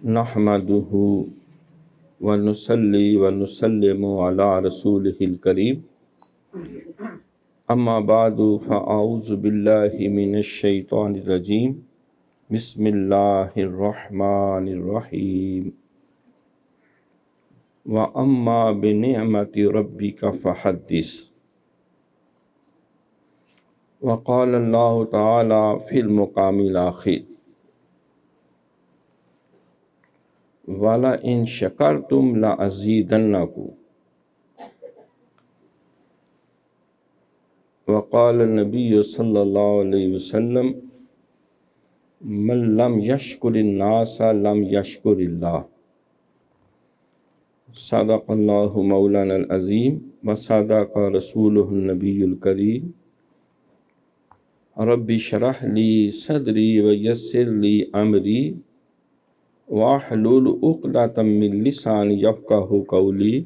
نحمده ونصلي ونسلم على رسوله الكريم اما بعد فاعوذ بالله من الشیطان الرجیم بسم اللہ الرحمن الرحیم واما بنعمت ربک فحدث وقال اللہ تعالی فی المقام الآخر وَلَئِن شَكَرْتُمْ لَأَزِيدَنَّكُمْ وقال النبی صلی اللہ علیہ وسلم من لم يشکر الناس لم يشکر اللہ صدق اللہ مولانا العظیم وصدق رسولہ النبی الکریم رب اشرح لی صدری ویسر لی امری واحلل عقدۃ من لسانی یفقہوا قولی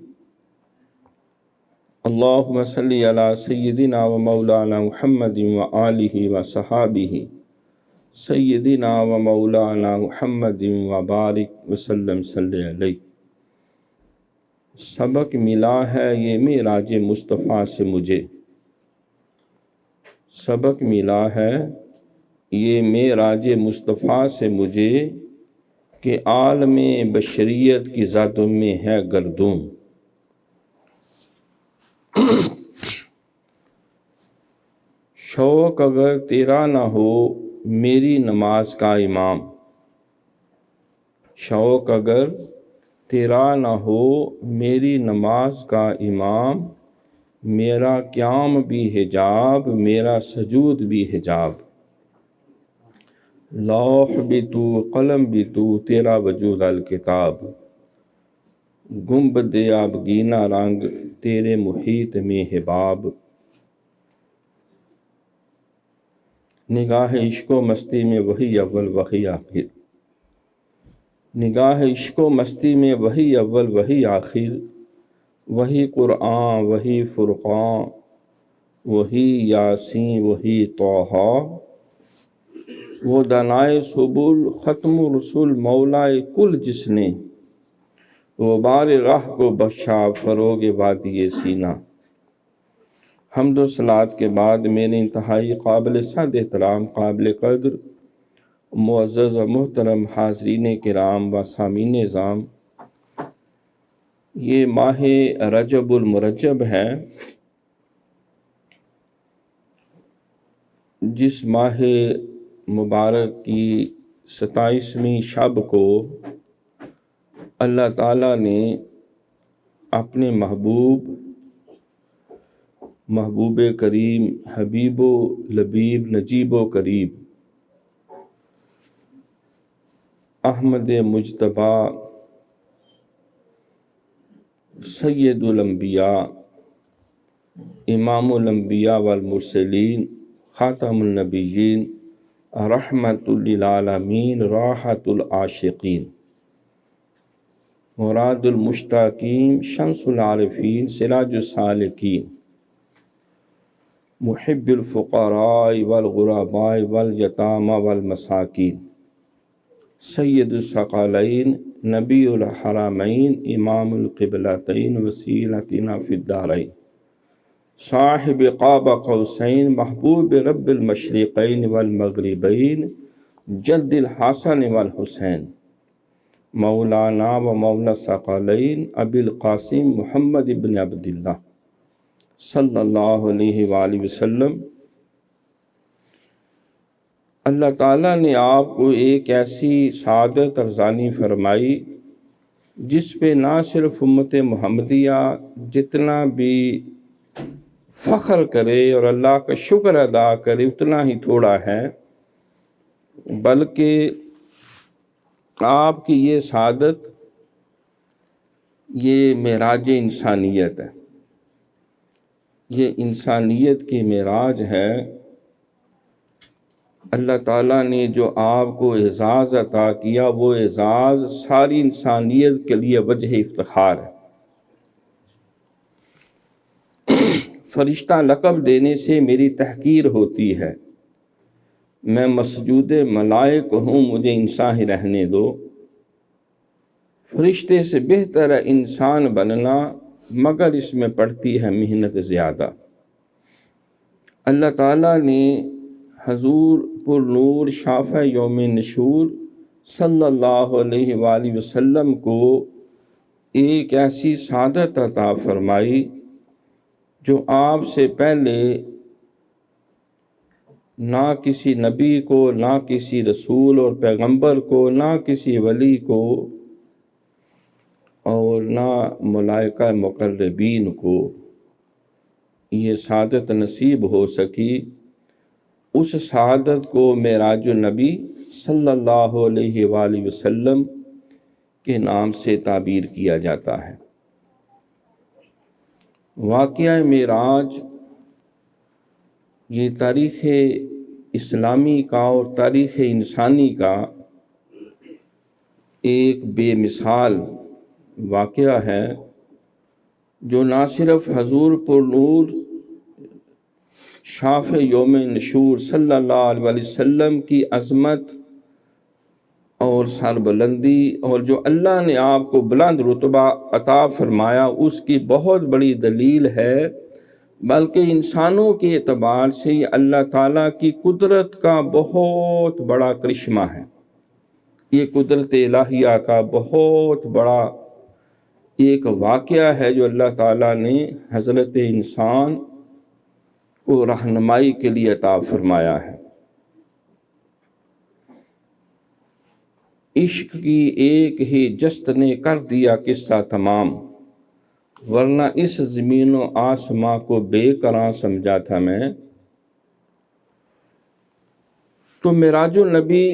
اللہم صلی علی سیدنا و مولانا محمد و آلہ و صحابہ سیدنا و مولانا محمد و بارک وسلم صلی علیہ۔ سبق ملا ہے یہ معراج مصطفیٰ سے مجھے، سبق ملا ہے یہ معراج مصطفیٰ سے مجھے کہ عالم بشریت کی ذاتوں میں ہے گردوں۔ شوق اگر تیرا نہ ہو میری نماز کا امام، شوق اگر تیرا نہ ہو میری نماز کا امام، میرا قیام بھی حجاب میرا سجود بھی حجاب، لوح بھی تو قلم بھی تو تیرا وجود الکتاب، گنبد آبگینہ رنگ تیرے محیط میں حباب، نگاہ عشق و مستی میں وہی اول وہی آخر، نگاہ عشق و مستی میں وہی اول وہی آخر، وہی قرآن وہی فرقان وہی یاسین وہی طٰہٰ، وہ دانائے سبل ختم الرسل مولائے کل جس نے غبار راہ کو بخشا فروغ وادی سینہ۔ حمد و صلوات کے بعد میرے انتہائی قابل صد احترام قابل قدر معزز و محترم حاضرین کرام و سامعین اعظام، یہ ماہ رجب المرجب ہے، جس ماہ مبارک کی 27ویں شب کو اللہ تعالیٰ نے اپنے محبوب کریم حبیب و لبیب نجیب و قریب احمد مجتبیٰ سید الانبیاء امام الانبیاء والمرسلین خاتم النبیین رحمت للعالمین راحت العاشقین مراد المشتاقین شمس العارفین سراج السالکین محب الفقراء والغرباء والیتامى والمساکین سید الثقلین نبی الحرمین امام القبلتین وسیلتنا فی الدارین صاحب قاب قوسین محبوب رب المشرقین والمغربین جد الحسن والحسین مولانا و مولا الثقلین ابی القاسم محمد بن عبداللہ صلی اللہ علیہ وآلہ وسلم۔ اللہ تعالیٰ نے آپ کو ایک ایسی سعادت ارزانی فرمائی جس پہ نہ صرف امت محمدیہ جتنا بھی فخر کرے اور اللہ کا شکر ادا کرے اتنا ہی تھوڑا ہے، بلکہ آپ کی یہ سعادت یہ معراج انسانیت ہے، یہ انسانیت کی معراج ہے۔ اللہ تعالیٰ نے جو آپ کو اعزاز عطا کیا وہ اعزاز ساری انسانیت کے لیے وجہ افتخار ہے۔ فرشتہ لقب دینے سے میری تحقیر ہوتی ہے، میں مسجود ملائک ہوں مجھے انسان ہی رہنے دو۔ فرشتے سے بہتر ہے انسان بننا، مگر اس میں پڑتی ہے محنت زیادہ۔ اللہ تعالیٰ نے حضور پر نور شافع یوم نشور صلی اللہ علیہ وآلہ وسلم کو ایک ایسی سعادت عطا فرمائی جو آپ سے پہلے نہ کسی نبی کو، نہ کسی رسول اور پیغمبر کو، نہ کسی ولی کو اور نہ ملائکہ مقربین کو یہ سعادت نصیب ہو سکی۔ اس سعادت کو معراج النبی صلی اللہ علیہ وآلہ وسلم کے نام سے تعبیر کیا جاتا ہے۔ واقعہ معراج یہ تاریخ اسلامی کا اور تاریخ انسانی کا ایک بے مثال واقعہ ہے، جو نہ صرف حضور پر نور شافع یوم نشور صلی اللہ علیہ وسلم کی عظمت اور سربلندی اور جو اللہ نے آپ کو بلند رتبہ عطا فرمایا اس کی بہت بڑی دلیل ہے، بلکہ انسانوں کے اعتبار سے یہ اللہ تعالیٰ کی قدرت کا بہت بڑا کرشمہ ہے۔ یہ قدرت الہیہ کا بہت بڑا ایک واقعہ ہے جو اللہ تعالیٰ نے حضرت انسان کو رہنمائی کے لیے عطا فرمایا ہے۔ عشق کی ایک ہی جست نے کر دیا قصہ تمام، ورنہ اس زمین و آسماں کو بے قراں سمجھا تھا میں۔ تو معراج النبی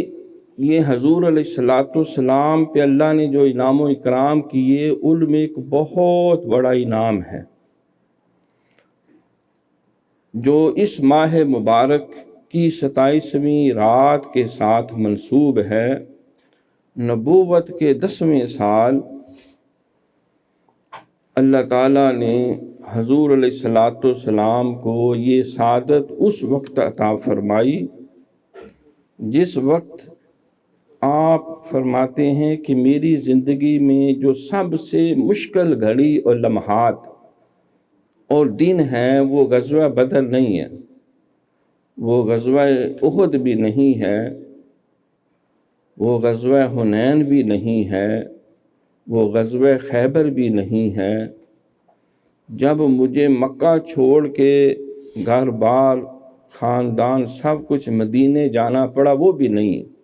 یہ حضور علیہ السلام پہ اللہ نے جو انعام و اکرام کیے ان میں ایک بہت بڑا انعام ہے جو اس ماہ مبارک کی 27ویں رات کے ساتھ منسوب ہے۔ نبوت کے 10ویں سال اللہ تعالیٰ نے حضور علیہ السلام کو یہ سعادت اس وقت عطا فرمائی جس وقت آپ فرماتے ہیں کہ میری زندگی میں جو سب سے مشکل گھڑی اور لمحات اور دن ہیں وہ غزوہ بدر نہیں ہے، وہ غزوہ احد بھی نہیں ہے، وہ غزوہ حنین بھی نہیں ہے، وہ غزوہ خیبر بھی نہیں ہے۔ جب مجھے مکہ چھوڑ کے گھر بار خاندان سب کچھ مدینے جانا پڑا وہ بھی نہیں۔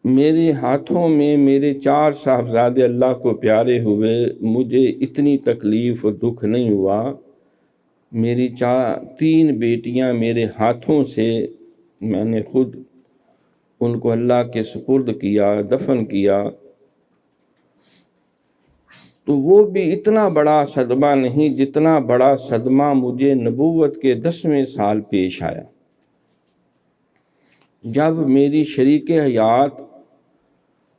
میرے ہاتھوں میں میرے 4 صاحبزادے اللہ کو پیارے ہوئے، مجھے اتنی تکلیف اور دکھ نہیں ہوا۔ میری 3 بیٹیاں میرے ہاتھوں سے میں نے خود ان کو اللہ کے سپرد کیا، دفن کیا، تو وہ بھی اتنا بڑا صدمہ نہیں جتنا بڑا صدمہ مجھے نبوت کے 10ویں سال پیش آیا، جب میری شریک حیات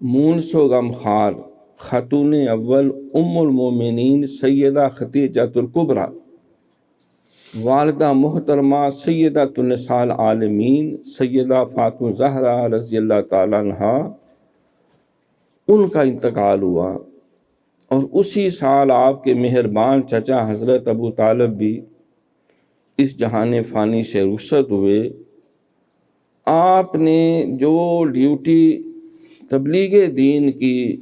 مونس و غمخوار خاتون اول ام المومنین سیدہ خدیجہ الکبریٰ والدہ محترمہ سیدۃ النساء العالمین سیدہ فاطمہ زہرا رضی اللہ تعالیٰ عنہا ان کا انتقال ہوا، اور اسی سال آپ کے مہربان چچا حضرت ابو طالب بھی اس جہان فانی سے رخصت ہوئے۔ آپ نے جو ڈیوٹی تبلیغ دین کی،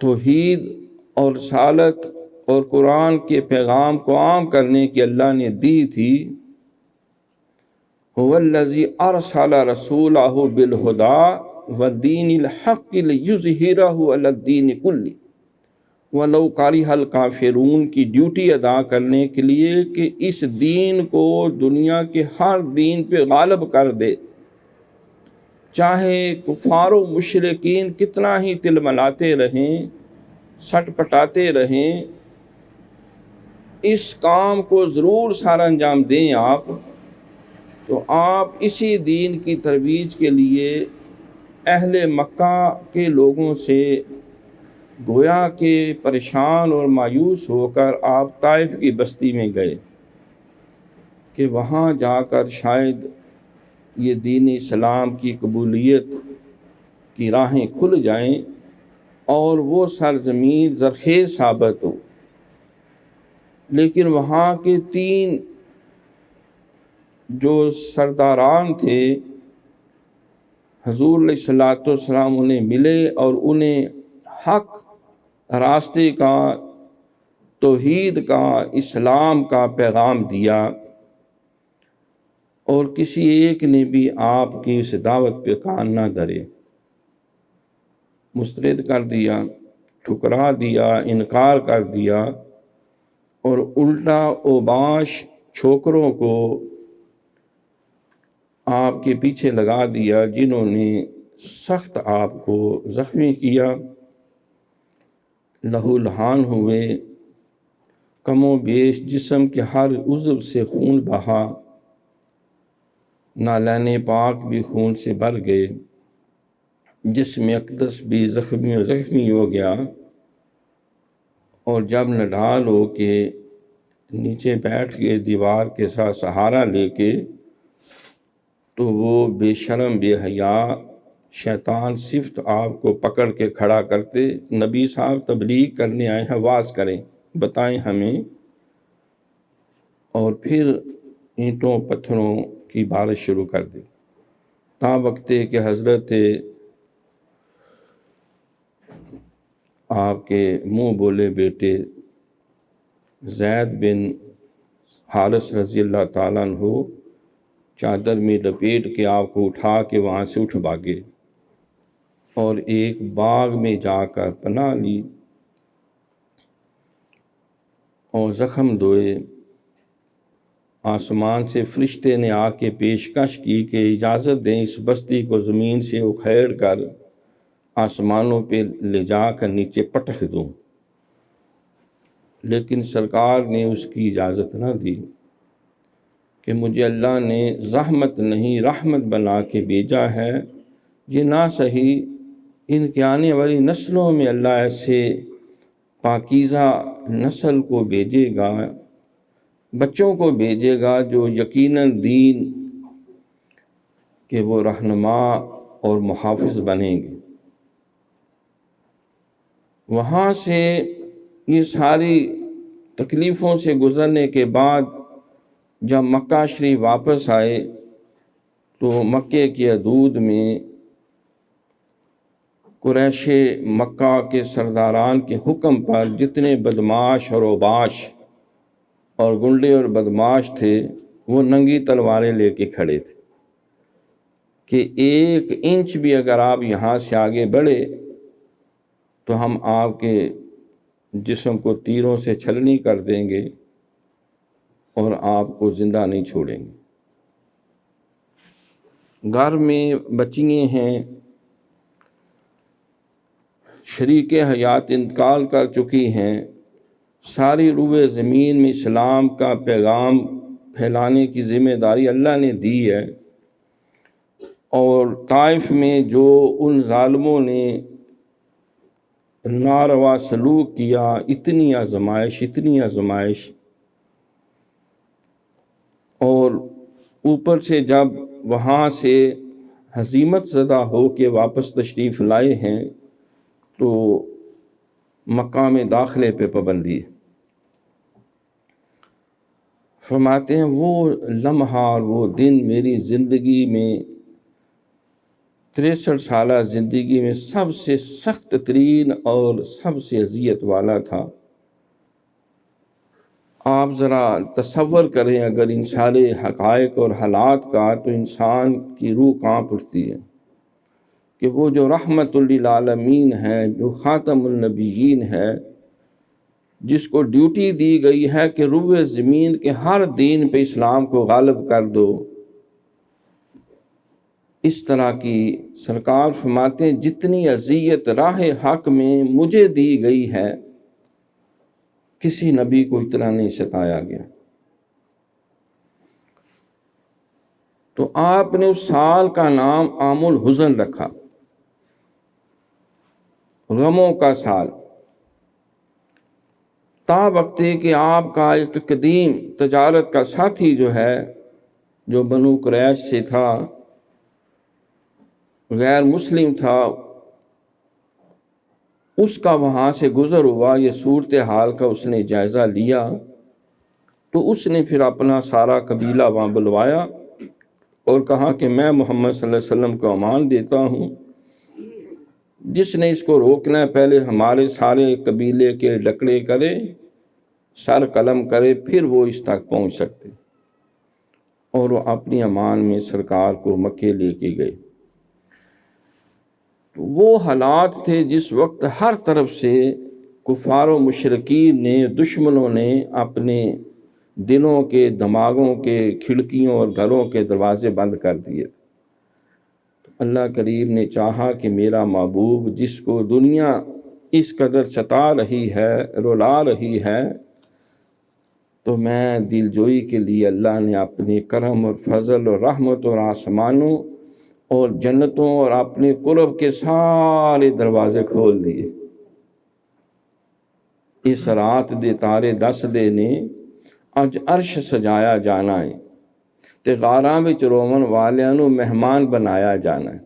توحید اور رسالت اور قرآن کے پیغام کو عام کرنے کی اللہ نے دی تھی، هو الذی ارسل رسولہ بالہدی ودین الحق لیظہرہ علی الدین کلہ ولو کرہ الکافرون کی ڈیوٹی ادا کرنے کے لیے کہ اس دین کو دنیا کے ہر دین پہ غالب کر دے، چاہے کفار و مشرکین کتنا ہی تلملاتے رہیں، سٹ پٹاتے رہیں، اس کام کو ضرور سر انجام دیں آپ۔ تو آپ اسی دین کی ترویج کے لیے اہل مکہ کے لوگوں سے گویا کہ پریشان اور مایوس ہو کر آپ طائف کی بستی میں گئے کہ وہاں جا کر شاید یہ دین اسلام کی قبولیت کی راہیں کھل جائیں اور وہ سرزمین زرخیز ثابت ہو۔ لیکن وہاں کے 3 جو سرداران تھے، حضور علیہ الصلوۃ والسلام انہیں ملے اور انہیں حق راستے کا، توحید کا، اسلام کا پیغام دیا، اور کسی ایک نے بھی آپ کی اس دعوت پہ کان نہ دھرے، مسترد کر دیا، ٹھکرا دیا، انکار کر دیا، اور الٹا اوباش چھوکروں کو آپ کے پیچھے لگا دیا، جنہوں نے سخت آپ کو زخمی کیا، لہو لہان ہوئے، کم و بیش جسم کے ہر عضو سے خون بہا، نالین پاک بھی خون سے بھر گئے، جسم اقدس بھی زخمی ہو گیا، اور جب نڈال ہو کے نیچے بیٹھ گئے دیوار کے ساتھ سہارا لے کے، تو وہ بے شرم بے حیا شیطان صفت آپ کو پکڑ کے کھڑا کرتے، نبی صاحب تبلیغ کرنے آئے ہیں، واز کریں، بتائیں ہمیں، اور پھر اینٹوں پتھروں کی بارش شروع کر دی، تا وقتے کہ حضرت آپ کے منہ بولے بیٹے زید بن حارث رضی اللہ تعالیٰ عنہ چادر میں لپیٹ کے آپ کو اٹھا کے وہاں سے اٹھ بھاگے اور ایک باغ میں جا کر پناہ لی اور زخم دھوئے۔ آسمان سے فرشتے نے آ کے پیشکش کی کہ اجازت دیں اس بستی کو زمین سے اکھیڑ کر آسمانوں پہ لے جا کر نیچے پٹک دوں، لیکن سرکار نے اس کی اجازت نہ دی کہ مجھے اللہ نے زحمت نہیں رحمت بنا کے بھیجا ہے، یہ نہ صحیح ان کے آنے والی نسلوں میں اللہ ایسے پاکیزہ نسل کو بھیجے گا، بچوں کو بھیجے گا جو یقیناً دین کے وہ رہنما اور محافظ بنیں گے۔ وہاں سے یہ ساری تکلیفوں سے گزرنے کے بعد جب مکہ شریف واپس آئے تو مکے کی حدود میں قریش مکہ کے سرداران کے حکم پر جتنے بدماش اور اوباش اور گنڈے اور بدماش تھے وہ ننگی تلواریں لے کے کھڑے تھے کہ 1 انچ بھی اگر آپ یہاں سے آگے بڑھے تو ہم آپ کے جسم کو تیروں سے چھلنی کر دیں گے اور آپ کو زندہ نہیں چھوڑیں گے۔ گھر میں بچیاں ہیں، شریک حیات انتقال کر چکی ہیں، ساری روئے زمین میں اسلام کا پیغام پھیلانے کی ذمہ داری اللہ نے دی ہے، اور طائف میں جو ان ظالموں نے ناروا سلوک کیا، اتنی آزمائش، اور اوپر سے جب وہاں سے ہزیمت زدہ ہو کے واپس تشریف لائے ہیں تو مکہ میں داخلے پہ پابندی ہے۔ فرماتے ہیں وہ لمحہ اور وہ دن میری زندگی میں 63 سالہ زندگی میں سب سے سخت ترین اور سب سے اذیت والا تھا۔ آپ ذرا تصور کریں اگر ان سارے حقائق اور حالات کا، تو انسان کی روح کانپ اٹھتی ہے کہ وہ جو رحمت للعالمین ہے، جو خاتم النبیین ہے، جس کو ڈیوٹی دی گئی ہے کہ روئے زمین کے ہر دین پہ اسلام کو غالب کر دو، اس طرح کی سرکار فرماتے ہیں جتنی اذیت راہ حق میں مجھے دی گئی ہے کسی نبی کو اتنا نہیں ستایا گیا۔ تو آپ نے اس سال کا نام عام الحزن رکھا، غموں کا سال، تا وقتے کہ آپ کا ایک قدیم تجارت کا ساتھی جو ہے، جو بنو قریش سے تھا، غیر مسلم تھا، اس کا وہاں سے گزر ہوا، یہ صورتحال کا اس نے جائزہ لیا، تو اس نے پھر اپنا سارا قبیلہ وہاں بلوایا اور کہا کہ میں محمد صلی اللہ علیہ وسلم کو امان دیتا ہوں، جس نے اس کو روکنا ہے پہلے ہمارے سارے قبیلے کے ڈکڑے کرے، سر قلم کرے، پھر وہ اس تک پہنچ سکتے۔ اور وہ اپنی امان میں سرکار کو مکے لے کے گئے۔ وہ حالات تھے جس وقت ہر طرف سے کفار و مشرکین نے، دشمنوں نے اپنے دلوں کے، دماغوں کے، کھڑکیوں اور گھروں کے دروازے بند کر دیے۔ اللہ کریم نے چاہا کہ میرا محبوب جس کو دنیا اس قدر ستا رہی ہے، رلا رہی ہے، تو میں دل جوئی کے لیے اللہ نے اپنے کرم اور فضل اور رحمت اور آسمانوں اور جنتوں اور اپنے قرب کے سارے دروازے کھول دیے۔ اس رات دے تارے دس دے نے اج عرش سجایا جانا ہے، تے غاراں وچ رومن والیاں نو مہمان بنایا جانا ہے۔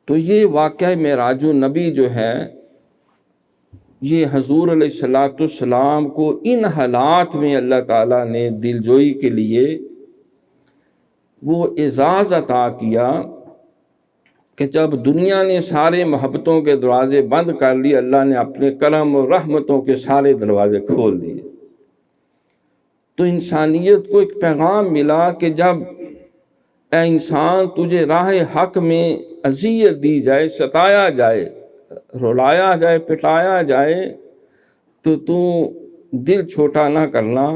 تو یہ واقعہ معراج النبی جو ہے، یہ حضور علیہ السلام کو ان حالات میں اللہ تعالیٰ نے دل جوئی کے لیے وہ اعزاز عطا کیا کہ جب دنیا نے سارے محبتوں کے دروازے بند کر لیے، اللہ نے اپنے کرم اور رحمتوں کے سارے دروازے کھول دیے۔ تو انسانیت کو ایک پیغام ملا کہ جب اے انسان تجھے راہ حق میں اذیت دی جائے، ستایا جائے، رلایا جائے، پٹایا جائے، تو دل چھوٹا نہ کرنا۔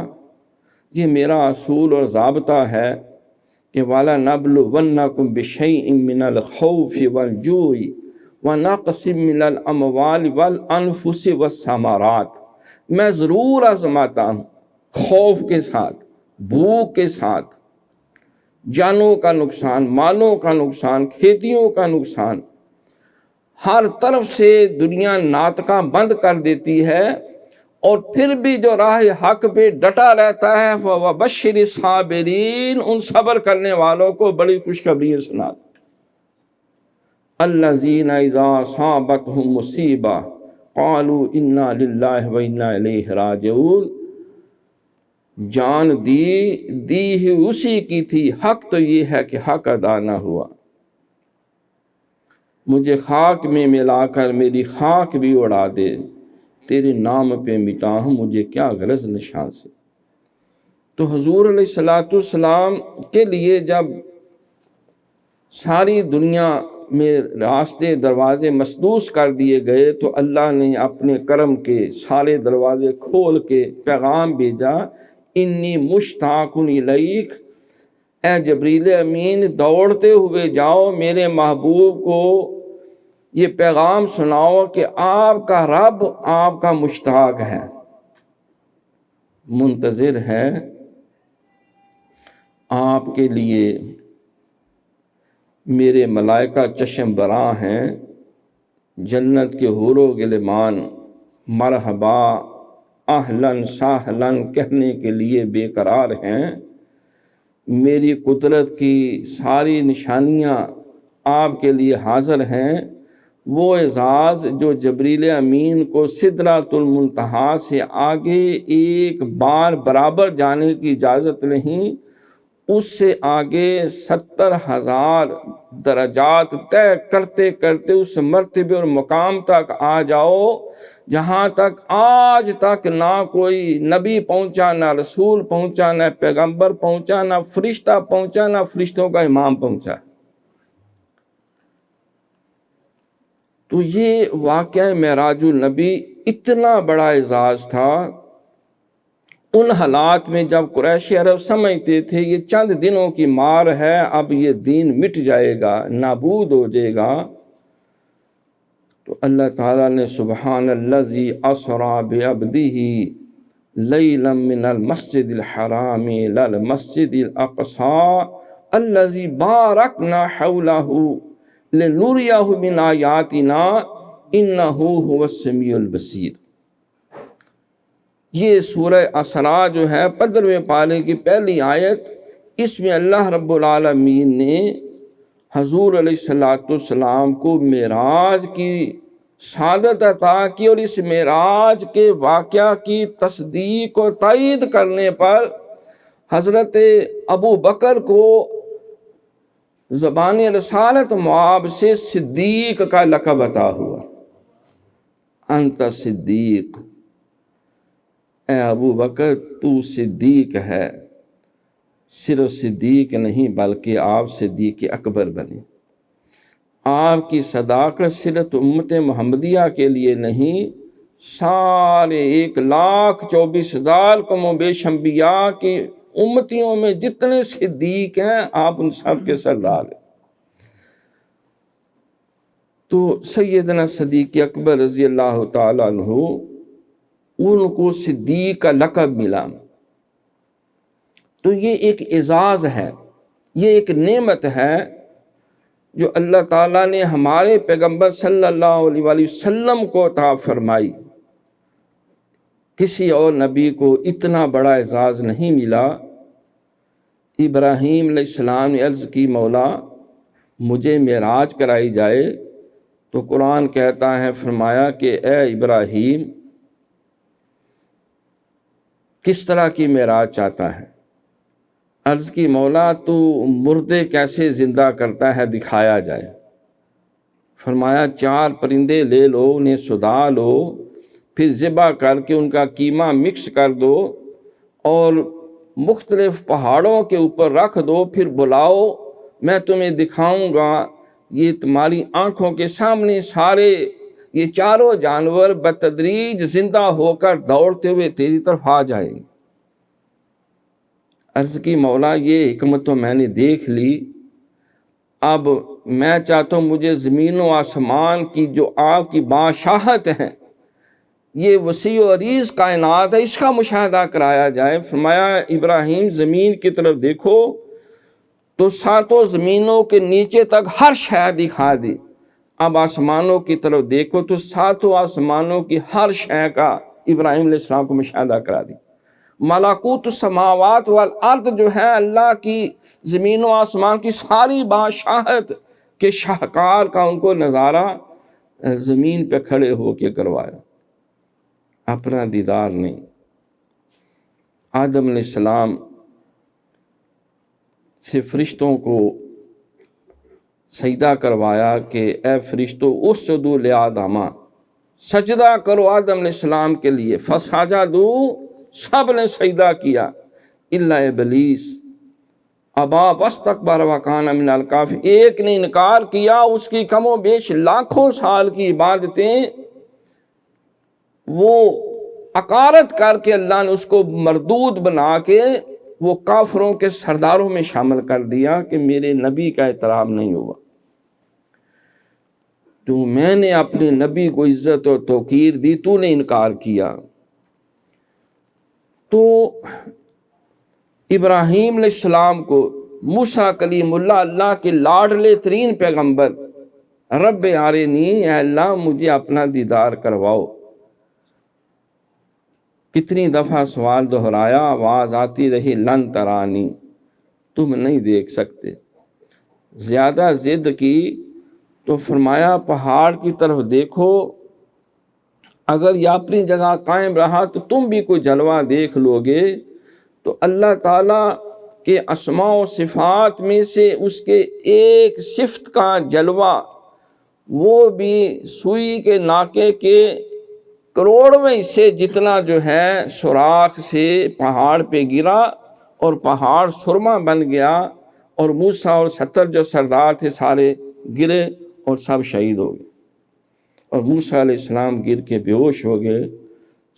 یہ میرا اصول اور ضابطہ ہے کہ وَلَنَبْلُوَنَّكُمْ بِشَيْءٍ مِّنَ الْخَوْفِ وَالْجُوعِ وَنَقْصٍ مِّنَ الْأَمْوَالِ وَالْأَنفُسِ وَالثَّمَرَاتِ، میں ضرور آزماتا ہوں، خوف کے ساتھ، بھوک کے ساتھ، جانوں کا نقصان، مالوں کا نقصان، کھیتیوں کا نقصان، ہر طرف سے دنیا ناطقہ بند کر دیتی ہے، اور پھر بھی جو راہ حق پہ ڈٹا رہتا ہے وَبَشِّرِ الصَّابِرِينَ، ان صبر کرنے والوں کو بڑی خوشخبری سنا۔ الَّذِينَ إِذَا أَصَابَتْهُم مُّصِیبَةٌ قَالُوا إِنَّا لِلَّهِ وَإِنَّا إِلَیْهِ رَاجِعُونَ، جان دی ہی اسی کی تھی، حق تو یہ ہے کہ حق ادا نہ ہوا، مجھے خاک میں ملا کر میری خاک بھی اڑا دے، تیرے نام پہ مٹا ہوں، مجھے کیا غرض نشان سے۔ تو حضور علیہ السلام کے لیے جب ساری دنیا میں راستے، دروازے مسدوس کر دیے گئے، تو اللہ نے اپنے کرم کے سارے دروازے کھول کے پیغام بھیجا، انی مشتاق الیک، اے جبریل امین دوڑتے ہوئے جاؤ، میرے محبوب کو یہ پیغام سناؤ کہ آپ کا رب آپ کا مشتاق ہے، منتظر ہے آپ کے لیے۔ میرے ملائکہ چشم براں ہیں، جنت کے حور و غلمان مرحبا اہلاً سہلاً کہنے کے لیے بے قرار ہیں۔ میری قدرت کی ساری نشانیاں آپ کے لیے حاضر ہیں۔ وہ اعزاز جو جبریل امین کو سدرۃ المنتہا سے آگے ایک بار برابر جانے کی اجازت نہیں، اس سے آگے 70,000 درجات طے کرتے کرتے اس مرتبے اور مقام تک آ جاؤ جہاں تک آج تک نہ کوئی نبی پہنچا، نہ رسول پہنچا، نہ پیغمبر پہنچا، نہ فرشتہ پہنچا، نہ فرشتوں کا امام پہنچا۔ تو یہ واقعہ معراج النبی اتنا بڑا اعزاز تھا ان حالات میں جب قریش عرب سمجھتے تھے یہ چند دنوں کی مار ہے، اب یہ دین مٹ جائے گا، نابود ہو جائے گا، تو اللہ تعالیٰ نے سبحان الذی اسریٰ بعبدہ لیلا من المسجد الحرام الی المسجد الاقصی الذی بارکنا حولہ لنریہ من آیاتنا انہ هو السمیع البصیر۔ یہ سورہ اسراء جو ہے 15ویں پارے کی پہلی آیت، اس میں اللہ رب العالمین نے حضور علیہ السلام کو معراج کی سعادت عطا کی، اور اس معراج کے واقعہ کی تصدیق اور تائید کرنے پر حضرت ابو بکر کو زبان رسالت معاب سے صدیق کا لقب عطا ہوا۔ انت صدیق، اے ابو بکر تو صدیق ہے۔ صرف صدیق نہیں بلکہ آپ صدیق اکبر بنے۔ آپ کی صداقت صرف امت محمدیہ کے لیے نہیں، سارے 1,24,000 کم و بیش انبیاء کی امتیوں میں جتنے صدیق ہیں آپ ان سب کے سردار ہیں۔ تو سیدنا صدیق اکبر رضی اللہ تعالیٰ عنہ ان کو صدیق کا لقب ملا۔ تو یہ ایک اعزاز ہے، یہ ایک نعمت ہے جو اللہ تعالیٰ نے ہمارے پیغمبر صلی اللہ علیہ وآلہ وسلم کو عطا فرمائی۔ کسی اور نبی کو اتنا بڑا اعزاز نہیں ملا۔ ابراہیم علیہ السلام نے عرض کی مولا مجھے معراج کرائی جائے، تو قرآن کہتا ہے، فرمایا کہ اے ابراہیم کس طرح کی معراج چاہتا ہے؟ عرض کی مولا تو مردے کیسے زندہ کرتا ہے دکھایا جائے۔ فرمایا 4 پرندے لے لو، انہیں سدا لو، پھر ذبح کر کے ان کا قیمہ مکس کر دو اور مختلف پہاڑوں کے اوپر رکھ دو، پھر بلاؤ، میں تمہیں دکھاؤں گا۔ یہ تمہاری آنکھوں کے سامنے سارے یہ 4 جانور بتدریج زندہ ہو کر دوڑتے ہوئے تیری طرف آ جائیں گے۔ عرض کی مولا یہ حکمت تو میں نے دیکھ لی، اب میں چاہتا ہوں مجھے زمین و آسمان کی جو آپ کی بادشاہت ہے، یہ وسیع و عریض کائنات ہے، اس کا مشاہدہ کرایا جائے۔ فرمایا ابراہیم زمین کی طرف دیکھو تو 7 زمینوں کے نیچے تک ہر شے دکھا دی۔ اب آسمانوں کی طرف دیکھو تو 7 آسمانوں کی ہر شے کا ابراہیم علیہ السلام کو مشاہدہ کرا دی۔ ملکوت السماوات والارض جو ہے اللہ کی زمین و آسمان کی ساری بادشاہت کے شاہکار کا ان کو نظارہ زمین پہ کھڑے ہو کے کروایا۔ اپنا دیدار نہیں۔ آدم علیہ السلام سے فرشتوں کو سجدہ کروایا کہ اے فرشتوں اسجدوا لآدم، سجدہ کرو آدم علیہ السلام کے لیے۔ فسجدوا، سب نے سجدہ کیا الا ابلیس ابا واستکبر وکان من الکافرین، ایک نے انکار کیا۔ اس کی کم و بیش لاکھوں سال کی عبادتیں وہ عقارت کر کے اللہ نے اس کو مردود بنا کے وہ کافروں کے سرداروں میں شامل کر دیا کہ میرے نبی کا احترام نہیں ہوا۔ تو میں نے اپنے نبی کو عزت اور توقیر دی، تو نے انکار کیا۔ تو ابراہیم علیہ السلام کو موسیٰ کلیم اللہ، اللہ کے لاڈلے ترین پیغمبر، رب ارنی، اے اللہ مجھے اپنا دیدار کرواؤ۔ کتنی دفعہ سوال دہرایا، آواز آتی رہی لن ترانی، تم نہیں دیکھ سکتے۔ زیادہ ضد کی تو فرمایا پہاڑ کی طرف دیکھو، اگر یہ اپنی جگہ قائم رہا تو تم بھی کوئی جلوہ دیکھ لو گے۔ تو اللہ تعالیٰ کے اسماء و صفات میں سے اس کے ایک صفت کا جلوہ، وہ بھی سوئی کے ناکے کے کروڑویں حصے جتنا جو ہے سوراخ سے پہاڑ پہ گرا اور پہاڑ سرما بن گیا، اور موسیٰ اور 70 جو سردار تھے سارے گرے اور سب شہید ہو گئے، اور موسیٰ علیہ السلام گر کے بے ہوش ہو گئے۔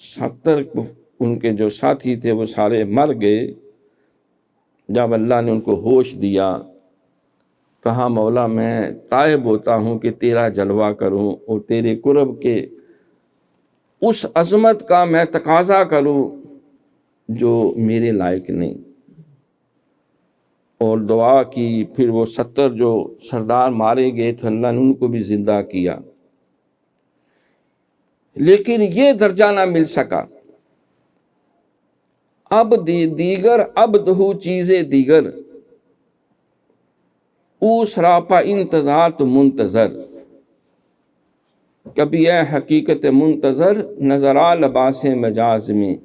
70 ان کے جو ساتھی تھے وہ سارے مر گئے۔ جب اللہ نے ان کو ہوش دیا، کہا مولا میں تائب ہوتا ہوں کہ تیرا جلوہ کروں اور تیرے قرب کے اس عظمت کا میں تقاضا کروں جو میرے لائق نہیں، اور دعا کی۔ پھر وہ 70 جو سردار مارے گئے تھے اللہ نے ان کو بھی زندہ کیا، لیکن یہ درجہ نہ مل سکا۔ اب دیگر ابدہو چیزیں دیگر، او سراپا انتظار تو منتظر، کبھی اے حقیقت منتظر نظر آ لباس مجاز میں،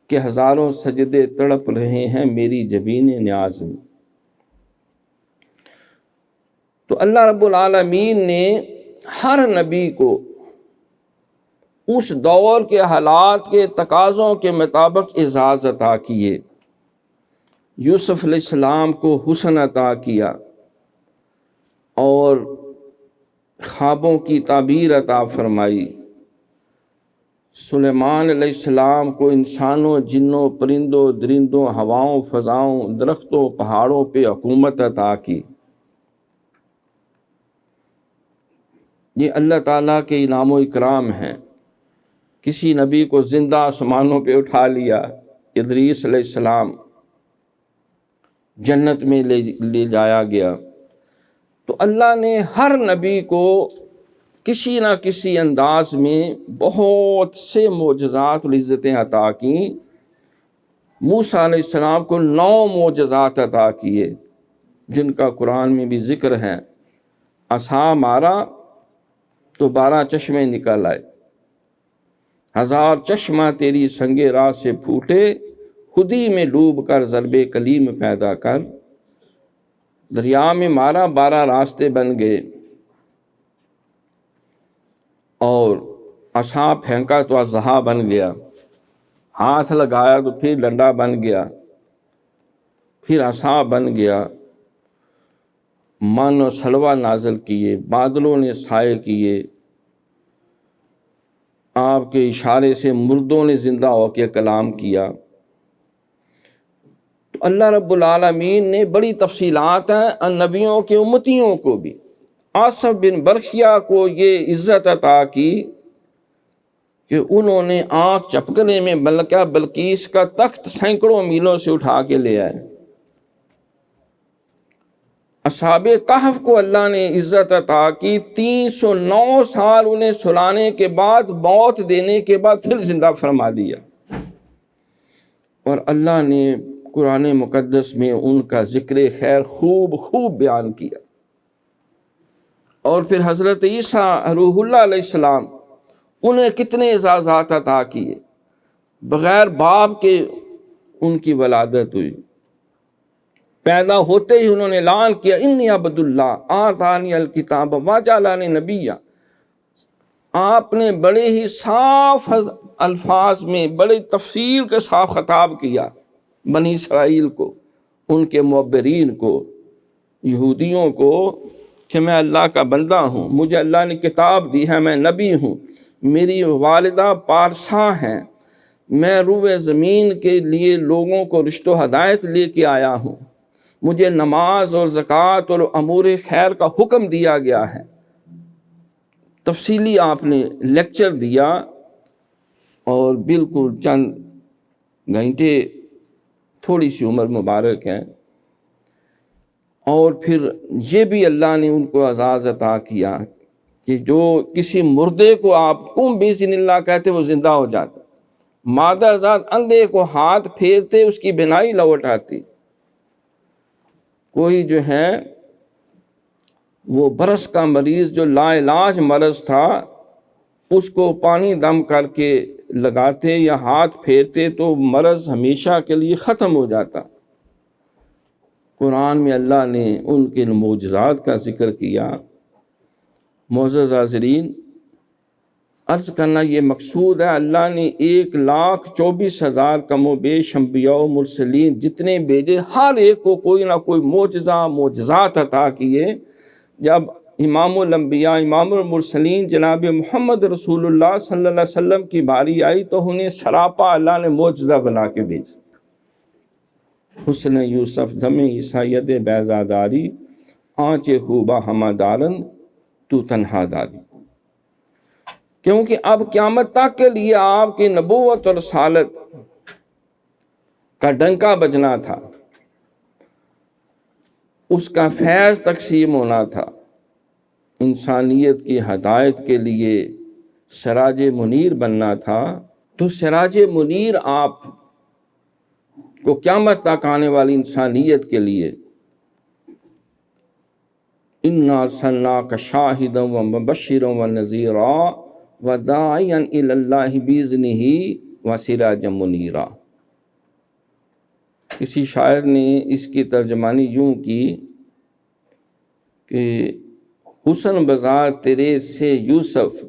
کہ ہزاروں سجدے تڑپ رہے ہیں میری جبین نیاز میں۔ تو اللہ رب العالمین نے ہر نبی کو اس دور کے حالات کے تقاضوں کے مطابق اعزاز عطا کیے۔ یوسف علیہ السلام کو حسن عطا کیا اور خوابوں کی تعبیر عطا فرمائی۔ سلیمان علیہ السلام کو انسانوں، جنوں، پرندوں، درندوں، ہواؤں، فضاؤں، درختوں، پہاڑوں پہ حکومت عطا کی۔ یہ اللہ تعالیٰ کے انعام و اکرام ہیں۔ کسی نبی کو زندہ آسمانوں پہ اٹھا لیا، ادریس علیہ السلام جنت میں لے جایا گیا۔ تو اللہ نے ہر نبی کو کسی نہ کسی انداز میں بہت سے معجزات اور عزتیں عطا کیں۔ موسیٰ علیہ السلام کو 9 معجزات عطا کیے، جن کا قرآن میں بھی ذکر ہے۔ عصا مارا تو 12 چشمے نکل آئے، 1000 چشمہ تیری سنگ راہ سے پھوٹے، خودی میں ڈوب کر ضرب کلیم پیدا کر۔ دریا میں مارا 12 راستے بن گئے، اور عصا پھینکا تو اژدہا بن گیا، ہاتھ لگایا تو پھر ڈنڈا بن گیا، پھر عصا بن گیا۔ من و سلوہ نازل کیے، بادلوں نے سائے کیے، آپ کے اشارے سے مردوں نے زندہ ہو کے کلام کیا۔ تو اللہ رب العالمین نے بڑی تفصیلات ہیں ان نبیوں کے امتیوں کو بھی۔ آصف بن برخیا کو یہ عزت عطا کی کہ انہوں نے آنکھ چپکنے میں ملکہ بلقیس کا تخت سینکڑوں میلوں سے اٹھا کے لے آئے۔ اصحاب کہف کو اللہ نے عزت عطا کی، 309 سال انہیں سلانے کے بعد، موت دینے کے بعد پھر زندہ فرما دیا، اور اللہ نے قرآن مقدس میں ان کا ذکر خیر خوب بیان کیا۔ اور پھر حضرت عیسیٰ روح اللہ علیہ السلام، انہیں کتنے اعزازات عطا کیے، بغیر باپ کے ان کی ولادت ہوئی۔ پیدا ہوتے ہی انہوں نے اعلان کیا انی عبد اللہ آتانی الکتاب وجعلنی نبیا۔ آپ نے بڑے ہی صاف الفاظ میں، بڑے تفصیل کے ساتھ خطاب کیا بنی اسرائیل کو، ان کے معبرین کو، یہودیوں کو، کہ میں اللہ کا بندہ ہوں، مجھے اللہ نے کتاب دی ہے، میں نبی ہوں، میری والدہ پارسا ہیں، میں روئے زمین کے لیے لوگوں کو رشد و ہدایت لے کے آیا ہوں، مجھے نماز اور زکوٰۃ اور امور خیر کا حکم دیا گیا ہے۔ تفصیلی آپ نے لیکچر دیا، اور بالکل چند گھنٹے، تھوڑی سی عمر مبارک ہے، اور پھر یہ بھی اللہ نے ان کو اعزاز عطا کیا کہ جو کسی مردے کو آپ قم بإذن اللہ کہتے وہ زندہ ہو جاتا، مادر ذات اندھے کو ہاتھ پھیرتے اس کی بینائی لوٹ آتی، کوئی جو ہے وہ برس کا مریض جو لا علاج مرض تھا، اس کو پانی دم کر کے لگاتے یا ہاتھ پھیرتے تو مرض ہمیشہ کے لیے ختم ہو جاتا۔ قرآن میں اللہ نے ان کے معجزات کا ذکر کیا۔ معزز حاضرین، عرض کرنا یہ مقصود ہے، اللہ نے 1,24,000 کم و بیش انبیاء و مرسلین جتنے بھیجے، ہر ایک کو کوئی نہ کوئی معجزات عطا کیے۔ جب امام الانبیاء، امام المرسلین جناب محمد رسول اللہ صلی اللہ علیہ وسلم کی باری آئی تو انہیں سراپا اللہ نے معجزہ بنا کے بھیجا۔ حسن یوسف دم عیسیت بیزاداری، آنچ خوبہ ہمہ دارن تو تنہا داری۔ کیونکہ اب قیامت تک کے لیے آپ کی نبوت اور رسالت کا ڈنکا بجنا تھا، اس کا فیض تقسیم ہونا تھا، انسانیت کی ہدایت کے لیے سراج منیر بننا تھا۔ تو سراج منیر آپ کو قیامت تک آنے والی انسانیت کے لیے انا ارسلناک شاہدا ومبشرا ونذیرا وداعیا الی اللہ باذنہ وسراجا منیرا۔ کسی شاعر نے اس کی ترجمانی یوں کی کہ حسن بازار تیرے سے یوسف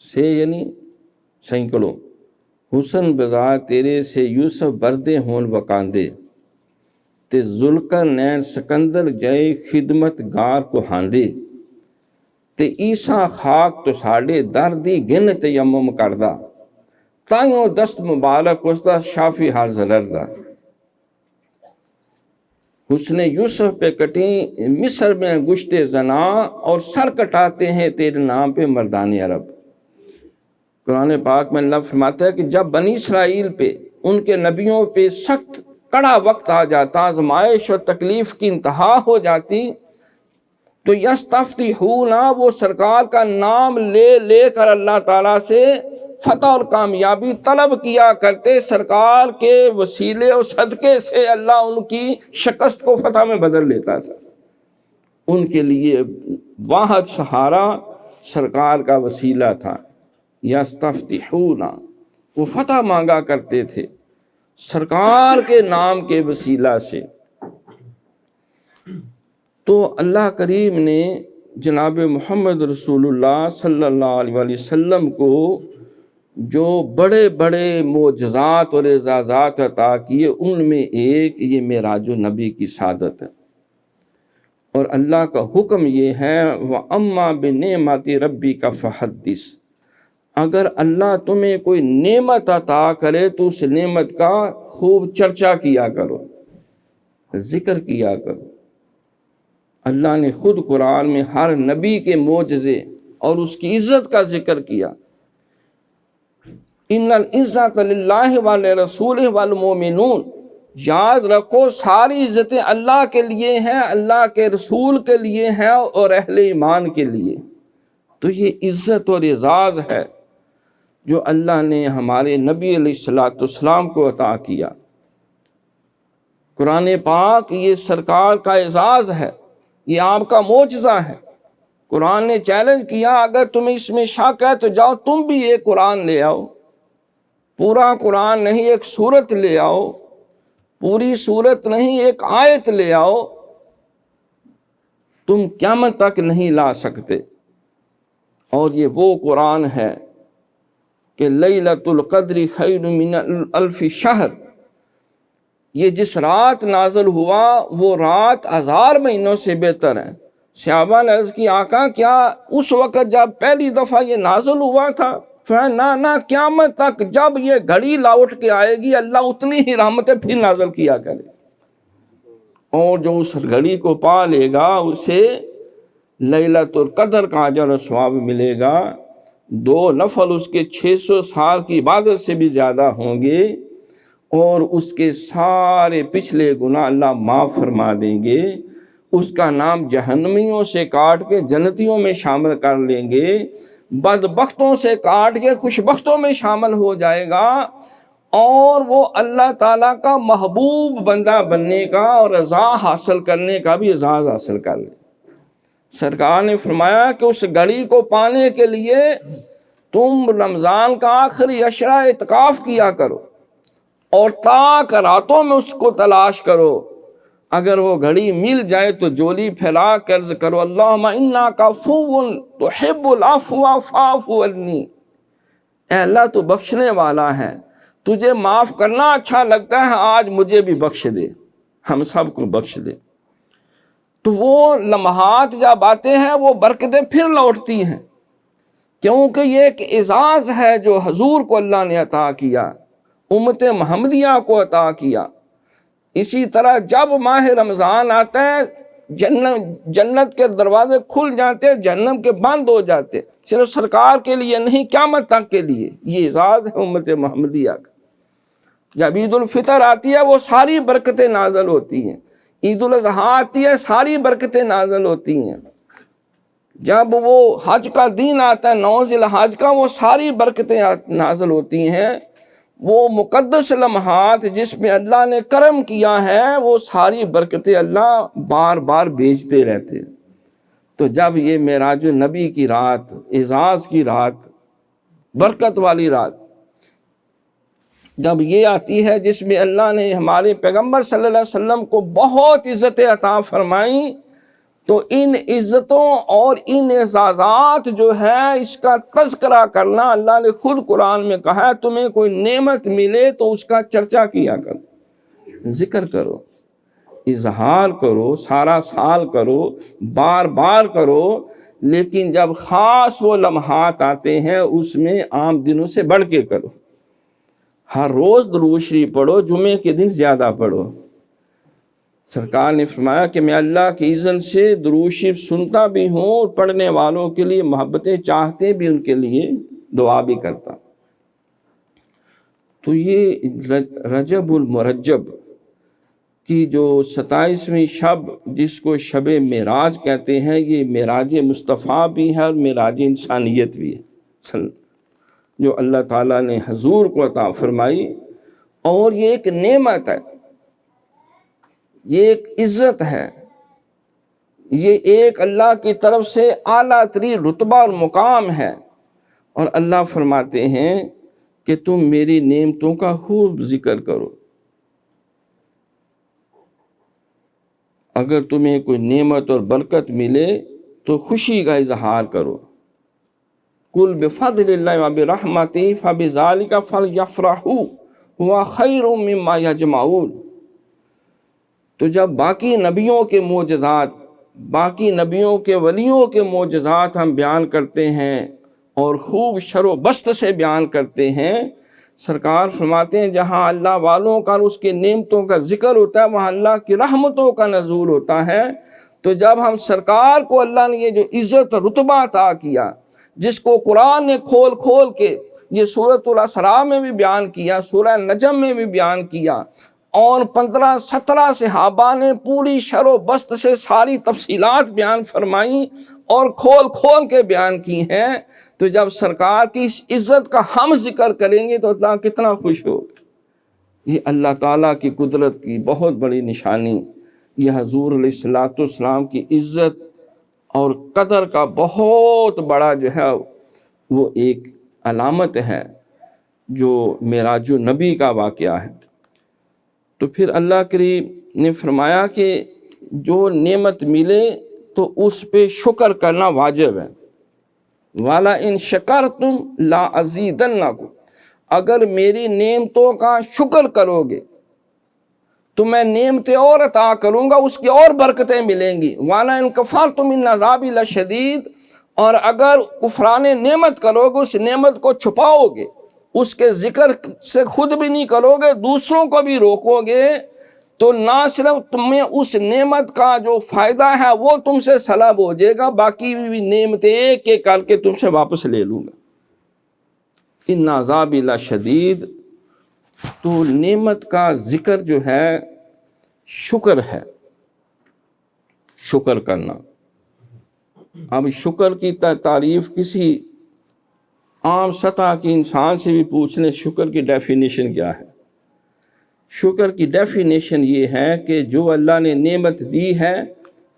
سے، یعنی سینکڑوں، حسن بازار تیرے سے یوسف بردے ہون وکاندے تے ذوالقر نین سکندر جائے خدمت گار کو ہاندے تے عیسیٰ خاک تو ساڑے دردی گن تیمم کردہ تائیوں دست مبارک اس دا شافی ہر ضرردہ۔ حسن یوسف پہ کٹیں مصر میں گشتے زنا اور سر کٹاتے ہیں تیرے نام پہ مردان عرب۔ قرآن پاک میں اللہ فرماتا ہے کہ جب بنی اسرائیل پہ ان کے نبیوں پہ سخت کڑا وقت آ جاتا، آزمائش اور تکلیف کی انتہا ہو جاتی، تو یستفتحون، وہ سرکار کا نام لے لے کر اللہ تعالیٰ سے فتح اور کامیابی طلب کیا کرتے۔ سرکار کے وسیلے اور صدقے سے اللہ ان کی شکست کو فتح میں بدل لیتا تھا۔ ان کے لیے واحد سہارا سرکار کا وسیلہ تھا۔ یستفتحون، وہ فتح مانگا کرتے تھے سرکار کے نام کے وسیلہ سے۔ تو اللہ کریم نے جناب محمد رسول اللہ صلی اللہ علیہ وسلم کو جو بڑے بڑے معجزات اور اعزازات عطا کیے، ان میں ایک یہ معراج نبی کی سعادت ہے۔ اور اللہ کا حکم یہ ہے وَأَمَّا بِنِعْمَةِ رَبِّكَ فَحَدِّثْ، اگر اللہ تمہیں کوئی نعمت عطا کرے تو اس نعمت کا خوب چرچا کیا کرو، ذکر کیا کرو۔ اللہ نے خود قرآن میں ہر نبی کے معجزے اور اس کی عزت کا ذکر کیا۔ ان العزت للہ ولرسولہ والمؤمنون، یاد رکھو ساری عزتیں اللہ کے لیے ہیں، اللہ کے رسول کے لیے ہیں اور اہل ایمان کے لیے۔ تو یہ عزت اور اعزاز ہے جو اللہ نے ہمارے نبی علیہ السلام کو عطا کیا۔ قرآن پاک یہ سرکار کا اعزاز ہے، یہ آپ کا معجزہ ہے۔ قرآن نے چیلنج کیا اگر تمہیں اس میں شک ہے تو جاؤ تم بھی ایک قرآن لے آؤ، پورا قرآن نہیں ایک سورت لے آؤ، پوری سورت نہیں ایک آیت لے آؤ، تم قیامت تک نہیں لا سکتے۔ اور یہ وہ قرآن ہے کہ لیلۃ القدر خیر من الف شہر، یہ جس رات نازل ہوا وہ رات 1000 مہینوں سے بہتر ہے۔ صحابہ نے عرض کی آقا کیا اس وقت جب پہلی دفعہ یہ نازل ہوا تھا؟ فرمایا نہ قیامت تک جب یہ گھڑی لوٹ کے آئے گی اللہ اتنی ہی رحمتیں پھر نازل کیا کرے، اور جو اس گھڑی کو پا لے گا اسے لیلۃ القدر کا اجر و ثواب ملے گا۔ 2 نفل اس کے 600 سال کی عبادت سے بھی زیادہ ہوں گے، اور اس کے سارے پچھلے گناہ اللہ معاف فرما دیں گے۔ اس کا نام جہنمیوں سے کاٹ کے جنتیوں میں شامل کر لیں گے، بدبختوں سے کاٹ کے خوشبختوں میں شامل ہو جائے گا، اور وہ اللہ تعالیٰ کا محبوب بندہ بننے کا اور رضا حاصل کرنے کا بھی اعزاز حاصل کر لے۔ سرکار نے فرمایا کہ اس گھڑی کو پانے کے لیے تم رمضان کا آخری عشرہ اعتکاف کیا کرو اور تاک راتوں میں اس کو تلاش کرو۔ اگر وہ گھڑی مل جائے تو جولی پھیلا کر عرض کرو اللہم انک عفو تحب العفو فاعف عنی، اے اللہ تو بخشنے والا ہے، تجھے معاف کرنا اچھا لگتا ہے، آج مجھے بھی بخش دے، ہم سب کو بخش دے۔ تو وہ لمحات جب آتے ہیں وہ برکتیں پھر لوٹتی ہیں، کیونکہ یہ ایک اعزاز ہے جو حضور کو اللہ نے عطا کیا، امت محمدیہ کو عطا کیا۔ اسی طرح جب ماہ رمضان آتا ہے جنت کے دروازے کھل جاتے، جہنم کے بند ہو جاتے، صرف سرکار کے لیے نہیں قیامت تک کے لیے۔ یہ اعزاز ہے امت محمدیہ کا۔ جب عید الفطر آتی ہے وہ ساری برکتیں نازل ہوتی ہیں، عید الاضحیٰ آتی ہے ساری برکتیں نازل ہوتی ہیں، جب وہ حج کا دن آتا ہے 9 ذی الحج کا وہ ساری برکتیں نازل ہوتی ہیں۔ وہ مقدس لمحات جس میں اللہ نے کرم کیا ہے وہ ساری برکتیں اللہ بار بار بھیجتے رہتے ہیں۔ تو جب یہ معراج النبی کی رات، اعزاز کی رات، برکت والی رات جب یہ آتی ہے، جس میں اللہ نے ہمارے پیغمبر صلی اللہ علیہ وسلم کو بہت عزت عطا فرمائی، تو ان عزتوں اور ان اعزازات جو ہے اس کا تذکرہ کرنا، اللہ نے خود قرآن میں کہا ہے تمہیں کوئی نعمت ملے تو اس کا چرچا کیا کرو، ذکر کرو، اظہار کرو، سارا سال کرو، بار بار کرو، لیکن جب خاص وہ لمحات آتے ہیں اس میں عام دنوں سے بڑھ کے کرو۔ ہر روز درود شریف پڑھو، جمعے کے دن زیادہ پڑھو۔ سرکار نے فرمایا کہ میں اللہ کی اذن سے درود شریف سنتا بھی ہوں اور پڑھنے والوں کے لیے محبتیں چاہتے بھی ان کے لیے دعا بھی کرتا۔ تو یہ رجب المرجب کی جو 27ویں شب، جس کو شب معراج کہتے ہیں، یہ معراج مصطفیٰ بھی ہے اور معراج انسانیت بھی ہے، جو اللہ تعالیٰ نے حضور کو عطا فرمائی، اور یہ ایک نعمت ہے، یہ ایک عزت ہے، یہ ایک اللہ کی طرف سے اعلیٰ ترین رتبہ اور مقام ہے۔ اور اللہ فرماتے ہیں کہ تم میری نعمتوں کا خوب ذکر کرو۔ اگر تمہیں کوئی نعمت اور برکت ملے تو خوشی کا اظہار کرو۔ قُلْ بِفَضْلِ اللَّهِ وَبِرَحْمَتِهِ فَبِذَلِكَ فَلْيَفْرَحُوا هُوَ خَيْرٌ مِّمَّا يَجْمَعُونَ۔ تو جب باقی نبیوں کے معجزات، باقی نبیوں کے ولیوں کے معجزات ہم بیان کرتے ہیں اور خوب شر و بست سے بیان کرتے ہیں، سرکار فرماتے ہیں جہاں اللہ والوں کا اور اس کی نعمتوں کا ذکر ہوتا ہے وہاں اللہ کی رحمتوں کا نزول ہوتا ہے۔ تو جب ہم سرکار کو اللہ نے یہ جو عزت و رتبہ عطا کیا، جس کو قرآن نے کھول کھول کے یہ سورۃ الاسراء میں بھی بیان کیا، سورہ نجم میں بھی بیان کیا، اور 15-17 صحابہ نے پوری شر و بست سے ساری تفصیلات بیان فرمائیں اور کھول کھول کے بیان کی ہیں، تو جب سرکار کی اس عزت کا ہم ذکر کریں گے تو اللہ کتنا خوش ہوگا۔ یہ اللہ تعالیٰ کی قدرت کی بہت بڑی نشانی، یہ حضور علیہ السلام کی عزت اور قدر کا بہت بڑا جو ہے وہ ایک علامت ہے، جو معراج النبی کا واقعہ ہے۔ تو پھر اللہ کریم نے فرمایا کہ جو نعمت ملے تو اس پہ شکر کرنا واجب ہے۔ وَلَئِن شَكَرْتُمْ لَأَزِيدَنَّكُمْ، اگر میری نعمتوں کا شکر کرو گے تو میں نعمتیں اور عطا کروں گا، اس کی اور برکتیں ملیں گی۔ وَلَئِن كَفَرْتُمْ إِنَّ عَذَابِي لَشَدِيدٌ، اور اگر کفران نعمت کرو گے، اس نعمت کو چھپاؤ گے، اس کے ذکر سے خود بھی نہیں کرو گے، دوسروں کو بھی روکو گے، تو نہ صرف تمہیں اس نعمت کا جو فائدہ ہے وہ تم سے سلب ہو جائے گا، باقی بھی نعمتیں ایک ایک کر کے تم سے واپس لے لوں گا۔ ان عذابی لشدید، تو نعمت کا ذکر جو ہے شکر ہے، شکر کرنا۔ اب شکر کی تعریف کسی عام سطح کی انسان سے بھی پوچھ لیں، شکر کی ڈیفینیشن کیا ہے؟ شکر کی ڈیفینیشن یہ ہے کہ جو اللہ نے نعمت دی ہے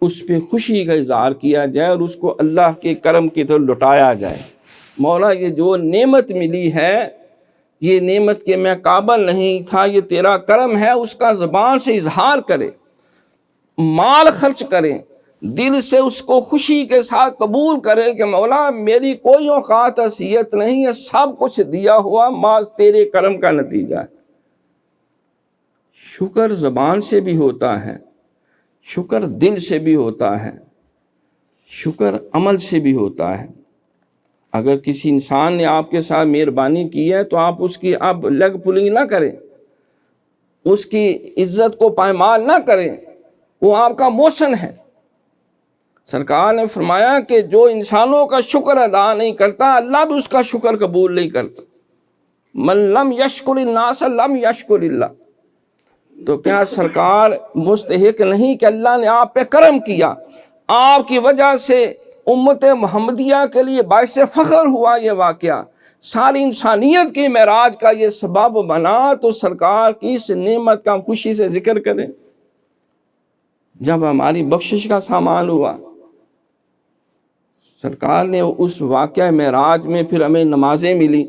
اس پہ خوشی کا اظہار کیا جائے اور اس کو اللہ کے کرم کی طرف لٹایا جائے۔ مولا یہ جو نعمت ملی ہے، یہ نعمت کے میں قابل نہیں تھا، یہ تیرا کرم ہے، اس کا زبان سے اظہار کرے، مال خرچ کریں، دل سے اس کو خوشی کے ساتھ قبول کرے کہ مولا میری کوئی اوقات حیثیت نہیں ہے، سب کچھ دیا ہوا محض تیرے کرم کا نتیجہ ہے۔ شکر زبان سے بھی ہوتا ہے، شکر دل سے بھی ہوتا ہے، شکر عمل سے بھی ہوتا ہے۔ اگر کسی انسان نے آپ کے ساتھ مہربانی کی ہے تو آپ اس کی اب لیگ پولنگ نہ کریں، اس کی عزت کو پائمال نہ کریں، وہ آپ کا محسن ہے۔ سرکار نے فرمایا کہ جو انسانوں کا شکر ادا نہیں کرتا، اللہ بھی اس کا شکر قبول نہیں کرتا۔ من لم یشکر الناس لم یشکر اللہ۔ تو کیا سرکار مستحق نہیں کہ اللہ نے آپ پہ کرم کیا، آپ کی وجہ سے امت محمدیہ کے لیے باعث فخر ہوا یہ واقعہ، ساری انسانیت کی معراج کا یہ سبب بنا، تو سرکار کی اس نعمت کا خوشی سے ذکر کریں۔ جب ہماری بخشش کا سامان ہوا، سرکار نے اس واقعہ معراج میں پھر ہمیں نمازیں ملی،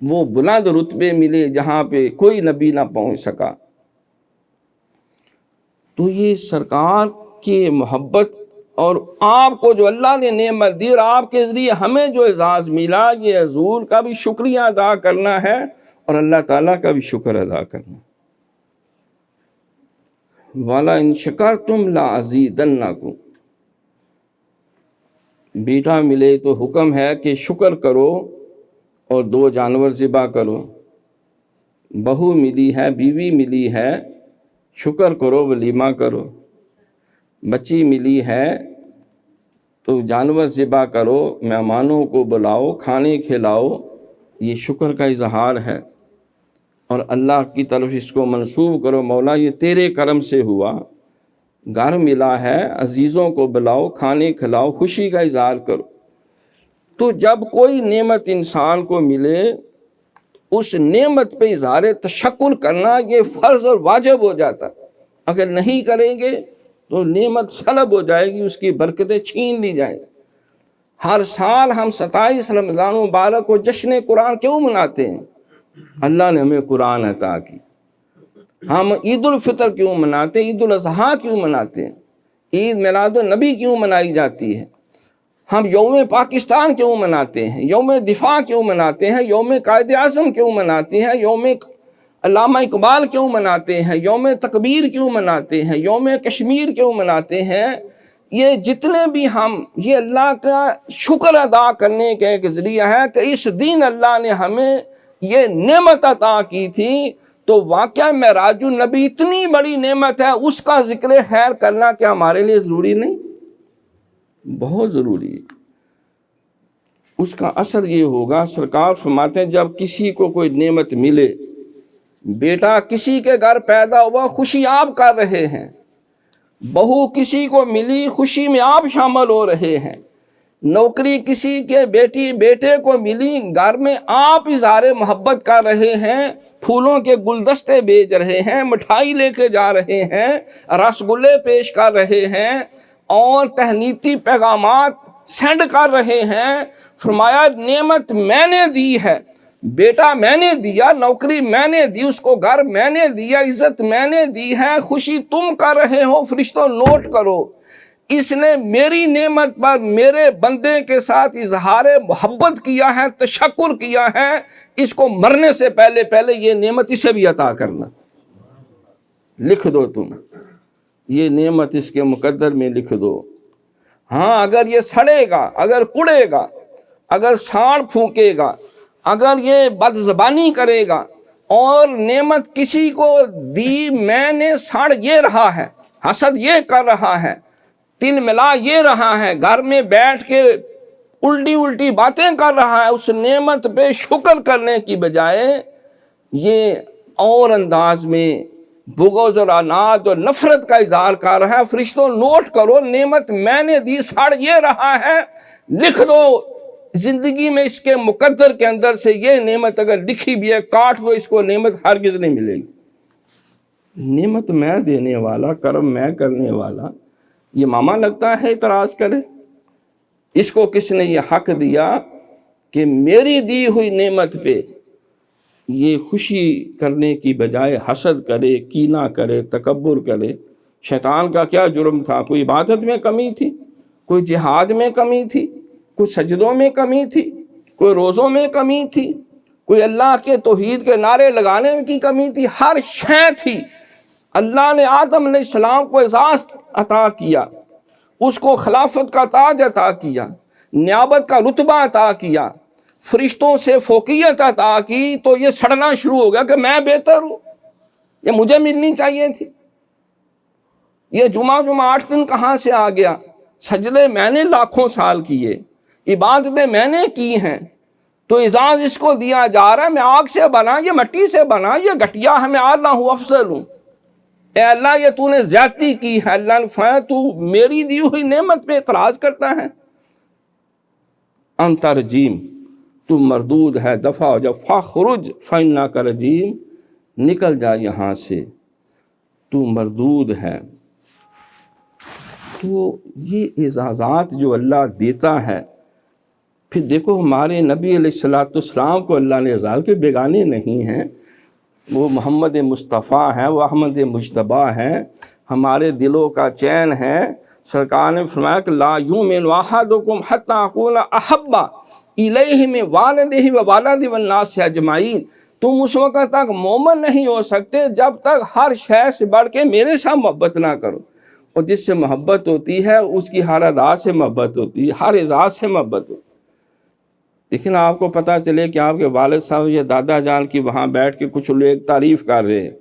وہ بلند رتبے ملے جہاں پہ کوئی نبی نہ پہنچ سکا۔ تو یہ سرکار کی محبت اور آپ کو جو اللہ نے نعمت دی اور آپ کے ذریعے ہمیں جو اعزاز ملا، یہ حضور کا بھی شکریہ ادا کرنا ہے اور اللہ تعالیٰ کا بھی شکر ادا کرنا۔ وَلَئِن شَكَرْتُمْ لَأَزِيدَنَّكُمْ، بیٹا ملے تو حکم ہے کہ شکر کرو اور 2 جانور ذبح کرو، بہو ملی ہے، بیوی ملی ہے، شکر کرو، ولیمہ کرو، بچی ملی ہے تو جانور ذبح کرو، مہمانوں کو بلاؤ، کھانے کھلاؤ، یہ شکر کا اظہار ہے، اور اللہ کی طرف اس کو منسوب کرو، مولا یہ تیرے کرم سے ہوا، گھر ملا ہے، عزیزوں کو بلاؤ، کھانے کھلاؤ، خوشی کا اظہار کرو۔ تو جب کوئی نعمت انسان کو ملے، اس نعمت پہ اظہار تشکر کرنا یہ فرض اور واجب ہو جاتا، اگر نہیں کریں گے تو نعمت سلب ہو جائے گی، اس کی برکتیں چھین لی جائیں۔ ہر سال ہم 27 رمضان مبارک کو جشن قرآن کیوں مناتے ہیں؟ اللہ نے ہمیں قرآن عطا کی۔ ہم عید الفطر کیوں مناتے ہیں؟ عید الاضحیٰ کیوں مناتے ہیں؟ عید میلاد النبی کیوں منائی جاتی ہے؟ ہم یوم پاکستان کیوں مناتے ہیں؟ یوم دفاع کیوں مناتے ہیں؟ یوم قائد اعظم کیوں مناتے ہیں؟ یوم علامہ اقبال کیوں مناتے ہیں؟ یوم تکبیر کیوں مناتے ہیں؟ یوم کشمیر کیوں مناتے ہیں؟ یہ جتنے بھی ہم، یہ اللہ کا شکر ادا کرنے کا ایک ذریعہ ہے کہ اس دن اللہ نے ہمیں یہ نعمت عطا کی تھی۔ تو واقعہ معراج النبی اتنی بڑی نعمت ہے، اس کا ذکر خیر کرنا کیا ہمارے لیے ضروری نہیں؟ بہت ضروری ہے۔ اس کا اثر یہ ہوگا، سرکار فرماتے ہیں جب کسی کو کوئی نعمت ملے، بیٹا کسی کے گھر پیدا ہوا، خوشی آپ کر رہے ہیں، بہو کسی کو ملی، خوشی میں آپ شامل ہو رہے ہیں، نوکری کسی کے بیٹے کو ملی، گھر میں آپ اظہار محبت کر رہے ہیں، پھولوں کے گلدستے بیچ رہے ہیں، مٹھائی لے کے جا رہے ہیں، رس گلے پیش کر رہے ہیں اور تہنیتی پیغامات سینڈ کر رہے ہیں۔ فرمایا نعمت میں نے دی ہے، بیٹا میں نے دیا، نوکری میں نے دی، اس کو گھر میں نے دیا، عزت میں نے دی ہے، خوشی تم کر رہے ہو، فرشتوں نوٹ کرو، اس نے میری نعمت پر میرے بندے کے ساتھ اظہار محبت کیا ہے، تشکر کیا ہے، اس کو مرنے سے پہلے یہ نعمت اسے بھی عطا کرنا۔ لکھ دو تم یہ نعمت اس کے مقدر میں لکھ دو۔ ہاں اگر یہ سڑے گا، اگر کڑے گا، اگر ساڑ پھونکے گا، اگر یہ بد زبانی کرے گا اور نعمت کسی کو دی میں نے سڑ یہ رہا ہے، حسد یہ کر رہا ہے، تل ملا یہ رہا ہے، گھر میں بیٹھ کے الٹی باتیں کر رہا ہے، اس نعمت پہ شکر کرنے کی بجائے یہ اور انداز میں بغض اور عناد اور نفرت کا اظہار کر رہا ہے، فرشتوں نوٹ کرو نعمت میں نے دی، سڑ یہ رہا ہے، لکھ دو زندگی میں اس کے مقدر کے اندر سے یہ نعمت اگر لکھی بھی ہے کاٹ دو، اس کو نعمت ہرگز نہیں ملے گی۔ نعمت میں دینے والا، کرم میں کرنے والا، یہ ماما لگتا ہے اعتراض کرے؟ اس کو کس نے یہ حق دیا کہ میری دی ہوئی نعمت پہ یہ خوشی کرنے کی بجائے حسد کرے، کینہ کرے، تکبر کرے؟ شیطان کا کیا جرم تھا؟ کوئی عبادت میں کمی تھی؟ کوئی جہاد میں کمی تھی؟ کوئی سجدوں میں کمی تھی؟ کوئی روزوں میں کمی تھی؟ کوئی اللہ کے توحید کے نعرے لگانے کی کمی تھی؟ ہر شے تھی۔ اللہ نے آدم علیہ السلام کو اعزاز عطا کیا، اس کو خلافت کا تاج عطا کیا، نیابت کا رتبہ عطا کیا، فرشتوں سے فوقیت عطا کی، تو یہ سڑنا شروع ہو گیا کہ میں بہتر ہوں، یہ مجھے ملنی چاہیے تھی۔ یہ جمعہ 8 دن کہاں سے آ گیا؟ سجدے میں نے لاکھوں سال کیے، عبادتیں میں نے کی ہیں، تو اعزاز اس کو دیا جا رہا ہے میں آگ سے بنا، یہ مٹی سے بنا، یہ گھٹیا ہے، میں اعلیٰ ہوں، افضل ہوں۔ اے اللہ یہ تو نے زیادتی کی ہے۔ اللہ نے فرمایا تو میری دی ہوئی نعمت پہ اعتراض کرتا ہے؟ انت رجیم، تو مردود ہے، دفع ہو جا، فخرج فإنک رجیم، نکل جا یہاں سے، تو مردود ہے۔ تو یہ اعزازات جو اللہ دیتا ہے، پھر دیکھو ہمارے نبی علیہ السلام کو اللہ نے اعزاز کے بیگانے نہیں ہیں، وہ محمد مصطفیٰ ہیں، وہ احمد مجتبیٰ ہیں، ہمارے دلوں کا چین ہے۔ سرکار نے فرمایا کہ لا یؤمن احدکم حتی اکون احب الیہ من والدہ وولدہ والناس اجمعین، تم اس وقت تک مومن نہیں ہو سکتے جب تک ہر شے سے بڑھ کے میرے ساتھ محبت نہ کرو، اور جس سے محبت ہوتی ہے اس کی ہر ادا سے محبت ہوتی ہے، ہر اعزاز سے محبت ہوتی ہے۔ لیکن آپ کو پتہ چلے کہ آپ کے والد صاحب یا دادا جان کی وہاں بیٹھ کے کچھ لوگ تعریف کر رہے ہیں،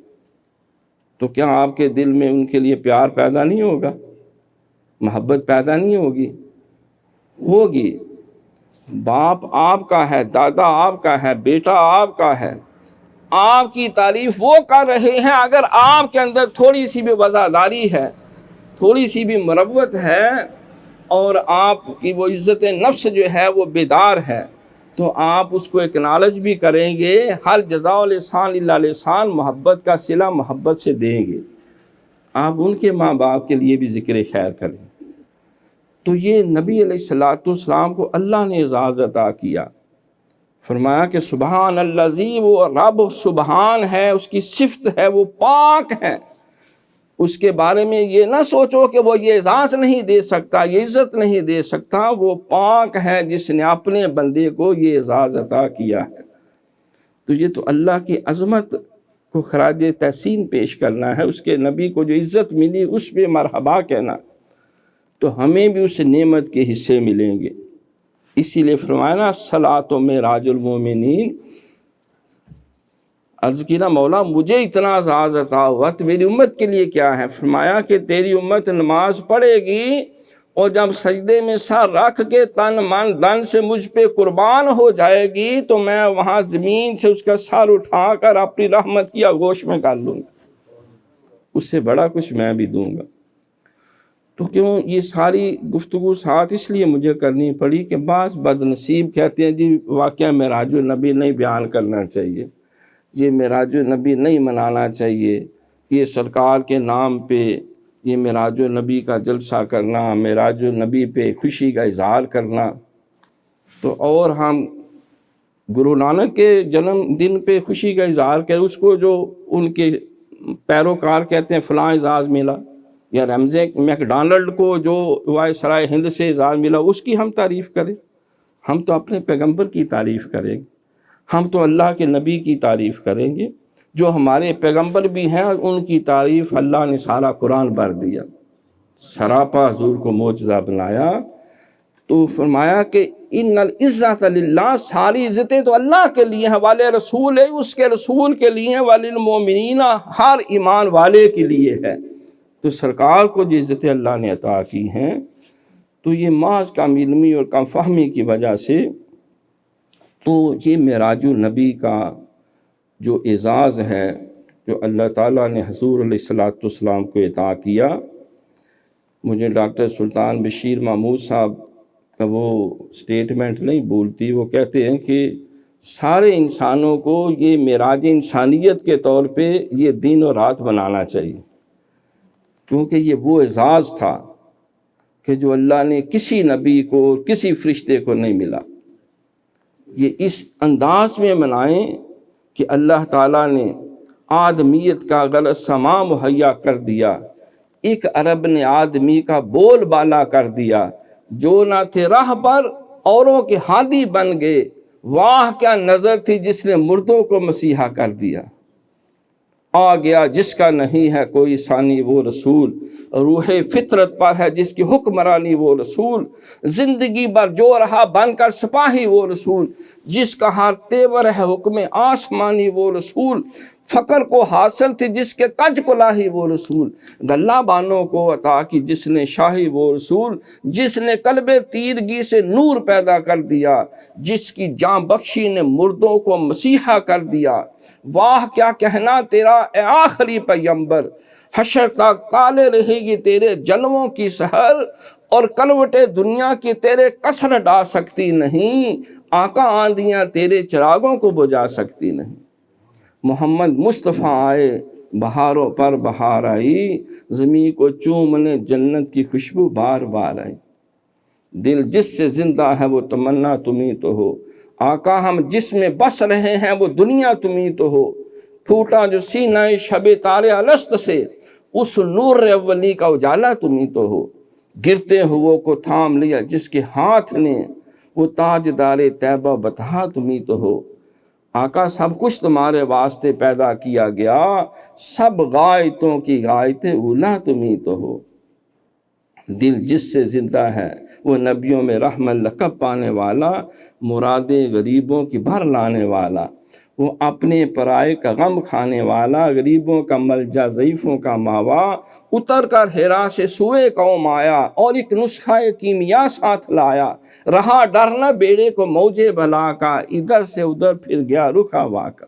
تو کیا آپ کے دل میں ان کے لیے پیار پیدا نہیں ہوگا، محبت پیدا نہیں ہوگی؟ ہوگی۔ باپ آپ کا ہے، دادا آپ کا ہے، بیٹا آپ کا ہے، آپ کی تعریف وہ کر رہے ہیں، اگر آپ کے اندر تھوڑی سی بھی وفاداری ہے، تھوڑی سی بھی مروت ہے، اور آپ کی وہ عزت نفس جو ہے وہ بیدار ہے، تو آپ اس کو اکنالج بھی کریں گے۔ حل جزاء الاحسان الا الاحسان، محبت کا صلہ محبت سے دیں گے۔ آپ ان کے ماں باپ کے لیے بھی ذکر خیر کریں۔ تو یہ نبی علیہ السلام کو اللہ نے اعزاز عطا کیا، فرمایا کہ سبحان الذی، وہ رب سبحان ہے، اس کی صفت ہے، وہ پاک ہے، اس کے بارے میں یہ نہ سوچو کہ وہ یہ اعزاز نہیں دے سکتا، یہ عزت نہیں دے سکتا، وہ پاک ہے جس نے اپنے بندے کو یہ اعزاز عطا کیا ہے۔ تو یہ تو اللہ کی عظمت کو خراج تحسین پیش کرنا ہے، اس کے نبی کو جو عزت ملی اس پہ مرحبا کہنا، تو ہمیں بھی اس نعمت کے حصے ملیں گے۔ اسی لیے فرمایا نا صلاۃ معراج المومنین، عرض کی نا مولا مجھے اتنا اعزاز عطا ہوا تو میری امت کے لیے کیا ہے؟ فرمایا کہ تیری امت نماز پڑھے گی اور جب سجدے میں سر رکھ کے تن من دن سے مجھ پہ قربان ہو جائے گی تو میں وہاں زمین سے اس کا سر اٹھا کر اپنی رحمت کی آغوش میں کر لوں گا، اس سے بڑا کچھ میں بھی دوں گا۔ تو کیوں یہ ساری گفتگو ساتھ اس لیے مجھے کرنی پڑی کہ بعض بد نصیب کہتے ہیں جی واقعہ معراج النبی نہیں بیان کرنا چاہیے، یہ معراج النبی نہیں منانا چاہیے، یہ سرکار کے نام پہ یہ معراج النبی کا جلسہ کرنا، معراج النبی پہ خوشی کا اظہار کرنا، تو اور ہم گرو نانک کے جنم دن پہ خوشی کا اظہار کریں، اس کو جو ان کے پیروکار کہتے ہیں فلاں اعزاز ملا، یا رمزے میکڈونلڈ کو جو وائسرائے ہند سے اعزاز ملا اس کی ہم تعریف کریں؟ ہم تو اپنے پیغمبر کی تعریف کریں گے، ہم تو اللہ کے نبی کی تعریف کریں گے، جو ہمارے پیغمبر بھی ہیں ان کی تعریف اللہ نے سارا قرآن بھر دیا، سراپا حضور کو معجزہ بنایا۔ تو فرمایا کہ ان العزت للہ، ساری عزتیں تو اللہ کے لیے ہیں، والے رسول ہے اس کے رسول کے لیے ہیں، وللمؤمنین، ہر ایمان والے کے لیے ہے۔ تو سرکار کو جو عزتیں اللہ نے عطا کی ہیں تو یہ محض کم علمی اور کم فہمی کی وجہ سے، تو یہ معراج النبی کا جو اعزاز ہے جو اللہ تعالیٰ نے حضور علیہ السلام کو عطا کیا، مجھے ڈاکٹر سلطان بشیر محمود صاحب کا وہ سٹیٹمنٹ نہیں بھولتی، وہ کہتے ہیں کہ سارے انسانوں کو یہ معراج انسانیت کے طور پہ یہ دن اور رات بنانا چاہیے، کیونکہ یہ وہ اعزاز تھا کہ جو اللہ نے کسی نبی کو کسی فرشتے کو نہیں ملا۔ یہ اس انداز میں منائیں کہ اللہ تعالیٰ نے آدمیت کا غلط سما مہیا کر دیا، ایک عرب نے آدمی کا بول بالا کر دیا، جو نہ تھے راہ پر اوروں کے ہادی بن گئے، واہ کیا نظر تھی جس نے مردوں کو مسیحا کر دیا، آ گیا جس کا نہیں ہے کوئی ثانی وہ رسول، روح فطرت پر ہے جس کی حکمرانی وہ رسول، زندگی بھر جو رہا بن کر سپاہی وہ رسول، جس کا ہر تیور ہے حکم آسمانی وہ رسول، فقر کو حاصل تھی جس کے کج کلاہی وہ رسول، غلہ بانوں کو عطا کی جس نے شاہی وہ رسول، جس نے قلب تیرگی سے نور پیدا کر دیا، جس کی جان بخشی نے مردوں کو مسیحا کر دیا، واہ کیا کہنا تیرا اے آخری پیغمبر، حشر تک تالے رہے گی تیرے جلووں کی سحر، اور کلوٹے دنیا کی تیرے کثر ڈا سکتی نہیں، آقا آندیاں تیرے چراغوں کو بجھا سکتی نہیں۔ محمد مصطفیٰ آئے بہاروں پر بہار آئی، زمین کو چومنے جنت کی خوشبو بار بار آئی۔ دل جس سے زندہ ہے وہ تمنا تمہیں تو ہو، آقا ہم جس میں بس رہے ہیں وہ دنیا تمہیں تو ہو۔ پھوٹا جو سینہ شب تارے الست سے، اس نور اولی کا اجالا تمہیں تو ہو۔ گرتے ہوئے کو تھام لیا جس کے ہاتھ نے، وہ تاجدار طیبہ بطحہ تمہیں تو ہو۔ آقا سب کچھ تمہارے واسطے پیدا کیا گیا، سب غائتوں کی غائت اولا تمہیں تو ہو۔ دل جس سے زندہ ہے وہ نبیوں میں رحمت لقب پانے والا، مرادیں غریبوں کی بھر لانے والا، وہ اپنے پرائے کا غم کھانے والا، غریبوں کا ملجا ضعیفوں کا ماوا، اتر کر ہیرا سے سوئے قوم آیا اور ایک نسخہ کیمیا ساتھ لایا، رہا ڈر نہ بیڑے کو موجے بلا کا، ادھر سے ادھر پھر گیا رخ ہوا کا۔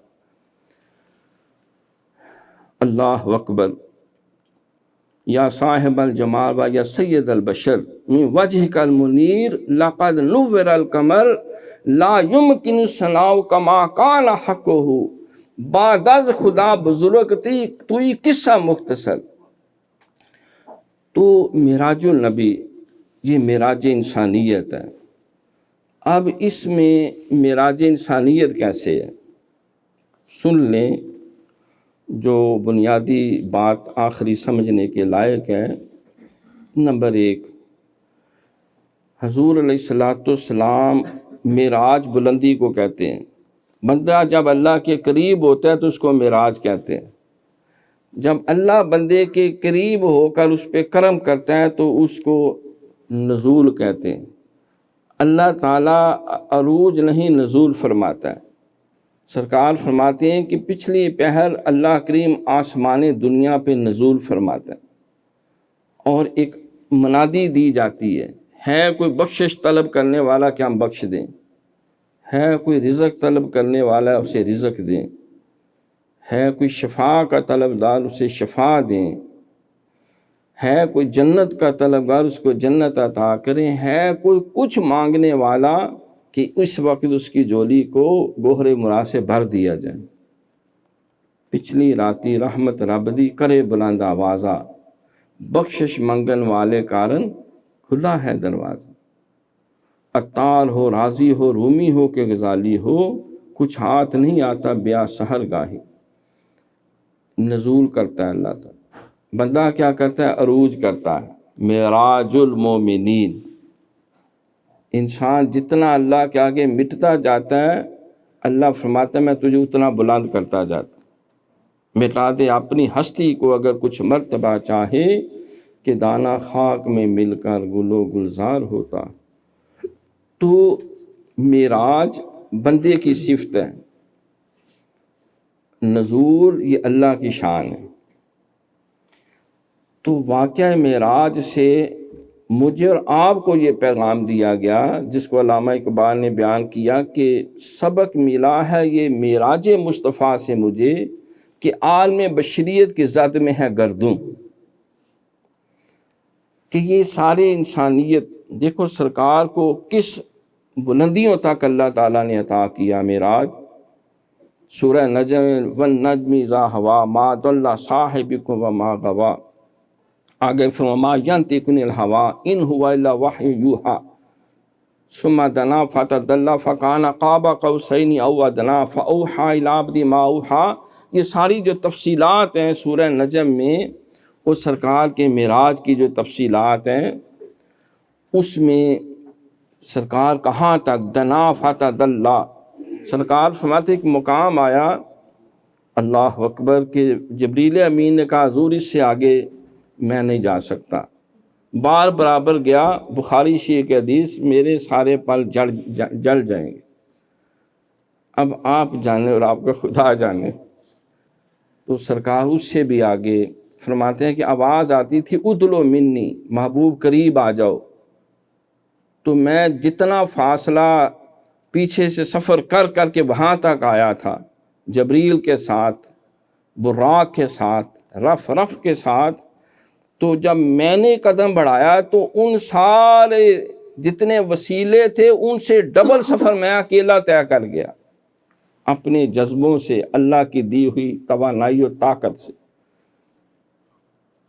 اللہ اکبر۔ یا صاحب الجمال و یا سید البشر من وجهک المنیر لقد نور القمر لا یمکن ثناء کما کان حقہ، بعد از خدا بزرگتی توی قصہ مختصر۔ تو معراج النبی یہ معراج انسانیت ہے۔ اب اس میں معراج انسانیت کیسے ہے، سن لیں، جو بنیادی بات آخری سمجھنے کے لائق ہے۔ نمبر 1، حضور علیہ السلام معراج بلندی کو کہتے ہیں۔ بندہ جب اللہ کے قریب ہوتا ہے تو اس کو معراج کہتے ہیں۔ جب اللہ بندے کے قریب ہو کر اس پہ کرم کرتا ہے تو اس کو نزول کہتے ہیں۔ اللہ تعالیٰ عروج نہیں نزول فرماتا ہے۔ سرکار فرماتے ہیں کہ پچھلی پہر اللہ کریم آسمان دنیا پہ نزول فرماتا ہے، اور ایک منادی دی جاتی ہے کوئی بخشش طلب کرنے والا کہ ہم بخش دیں، ہے کوئی رزق طلب کرنے والا اسے رزق دیں، ہے کوئی شفا کا طلبدار اسے شفا دیں، ہے کوئی جنت کا طلبگار اس کو جنت عطا کریں، ہے کوئی کچھ مانگنے والا کہ اس وقت اس کی جولی کو گوہر مراد سے بھر دیا جائے۔ پچھلی راتی رحمت رب دی کرے بلند آوازہ، بخشش منگن والے کارن کھلا ہے دروازہ۔ عطار ہو راضی ہو رومی ہو کہ غزالی ہو، کچھ ہاتھ نہیں آتا بیا سحر گاہی۔ نزول کرتا ہے اللہ تعالیٰ، بندہ کیا کرتا ہے، عروج کرتا ہے۔ معراج المومنین، انسان جتنا اللہ کے آگے مٹتا جاتا ہے، اللہ فرماتا ہے میں تجھے اتنا بلند کرتا جاتا ہوں۔ مٹا دے اپنی ہستی کو اگر کچھ مرتبہ چاہے، کہ دانہ خاک میں مل کر گل و گلزار ہوتا۔ تو معراج بندے کی صفت ہے، نزول یہ اللہ کی شان ہے۔ تو واقعہ معراج سے مجھے اور آپ کو یہ پیغام دیا گیا، جس کو علامہ اقبال نے بیان کیا کہ سبق ملا ہے یہ معراج مصطفیٰ سے مجھے، کہ عالم بشریت کی زد میں ہے گردوں، کہ یہ سارے انسانیت دیکھو سرکار کو کس بلندیوں تک اللہ تعالیٰ نے عطا کیا معراج۔ سورہ نجم والنجم اذا ہوا ما ضل صاحبکم وما غوا، آگے فما ینطق عن الہوا ان هو الا وحی یوحی ثم دنا فتدلی فکان قاب قوسین او ادنی فاوحی الی عبدہ ما اوحی۔ یہ ساری جو تفصیلات ہیں سورہ نجم میں، وہ سرکار کے معراج کی جو تفصیلات ہیں، اس میں سرکار کہاں تک دنا فتدلی، سرکار فرماتے ایک مقام آیا، اللہ اکبر، کہ جبریل امین نے کہا حضور اس سے آگے میں نہیں جا سکتا، بار برابر گیا، بخاری شریف کی حدیث، میرے سارے پل جل جائیں گے۔ اب آپ جانے اور آپ کا خدا جانے۔ تو سرکار اس سے بھی آگے فرماتے ہیں کہ آواز آتی تھی ادلو منی، محبوب قریب آ جاؤ۔ تو میں جتنا فاصلہ پیچھے سے سفر کر کر کے وہاں تک آیا تھا، جبریل کے ساتھ، براق کے ساتھ، رف رف کے ساتھ، تو جب میں نے قدم بڑھایا تو ان سارے جتنے وسیلے تھے ان سے ڈبل سفر میں اکیلا طے کر گیا، اپنے جذبوں سے، اللہ کی دی ہوئی توانائی اور طاقت سے۔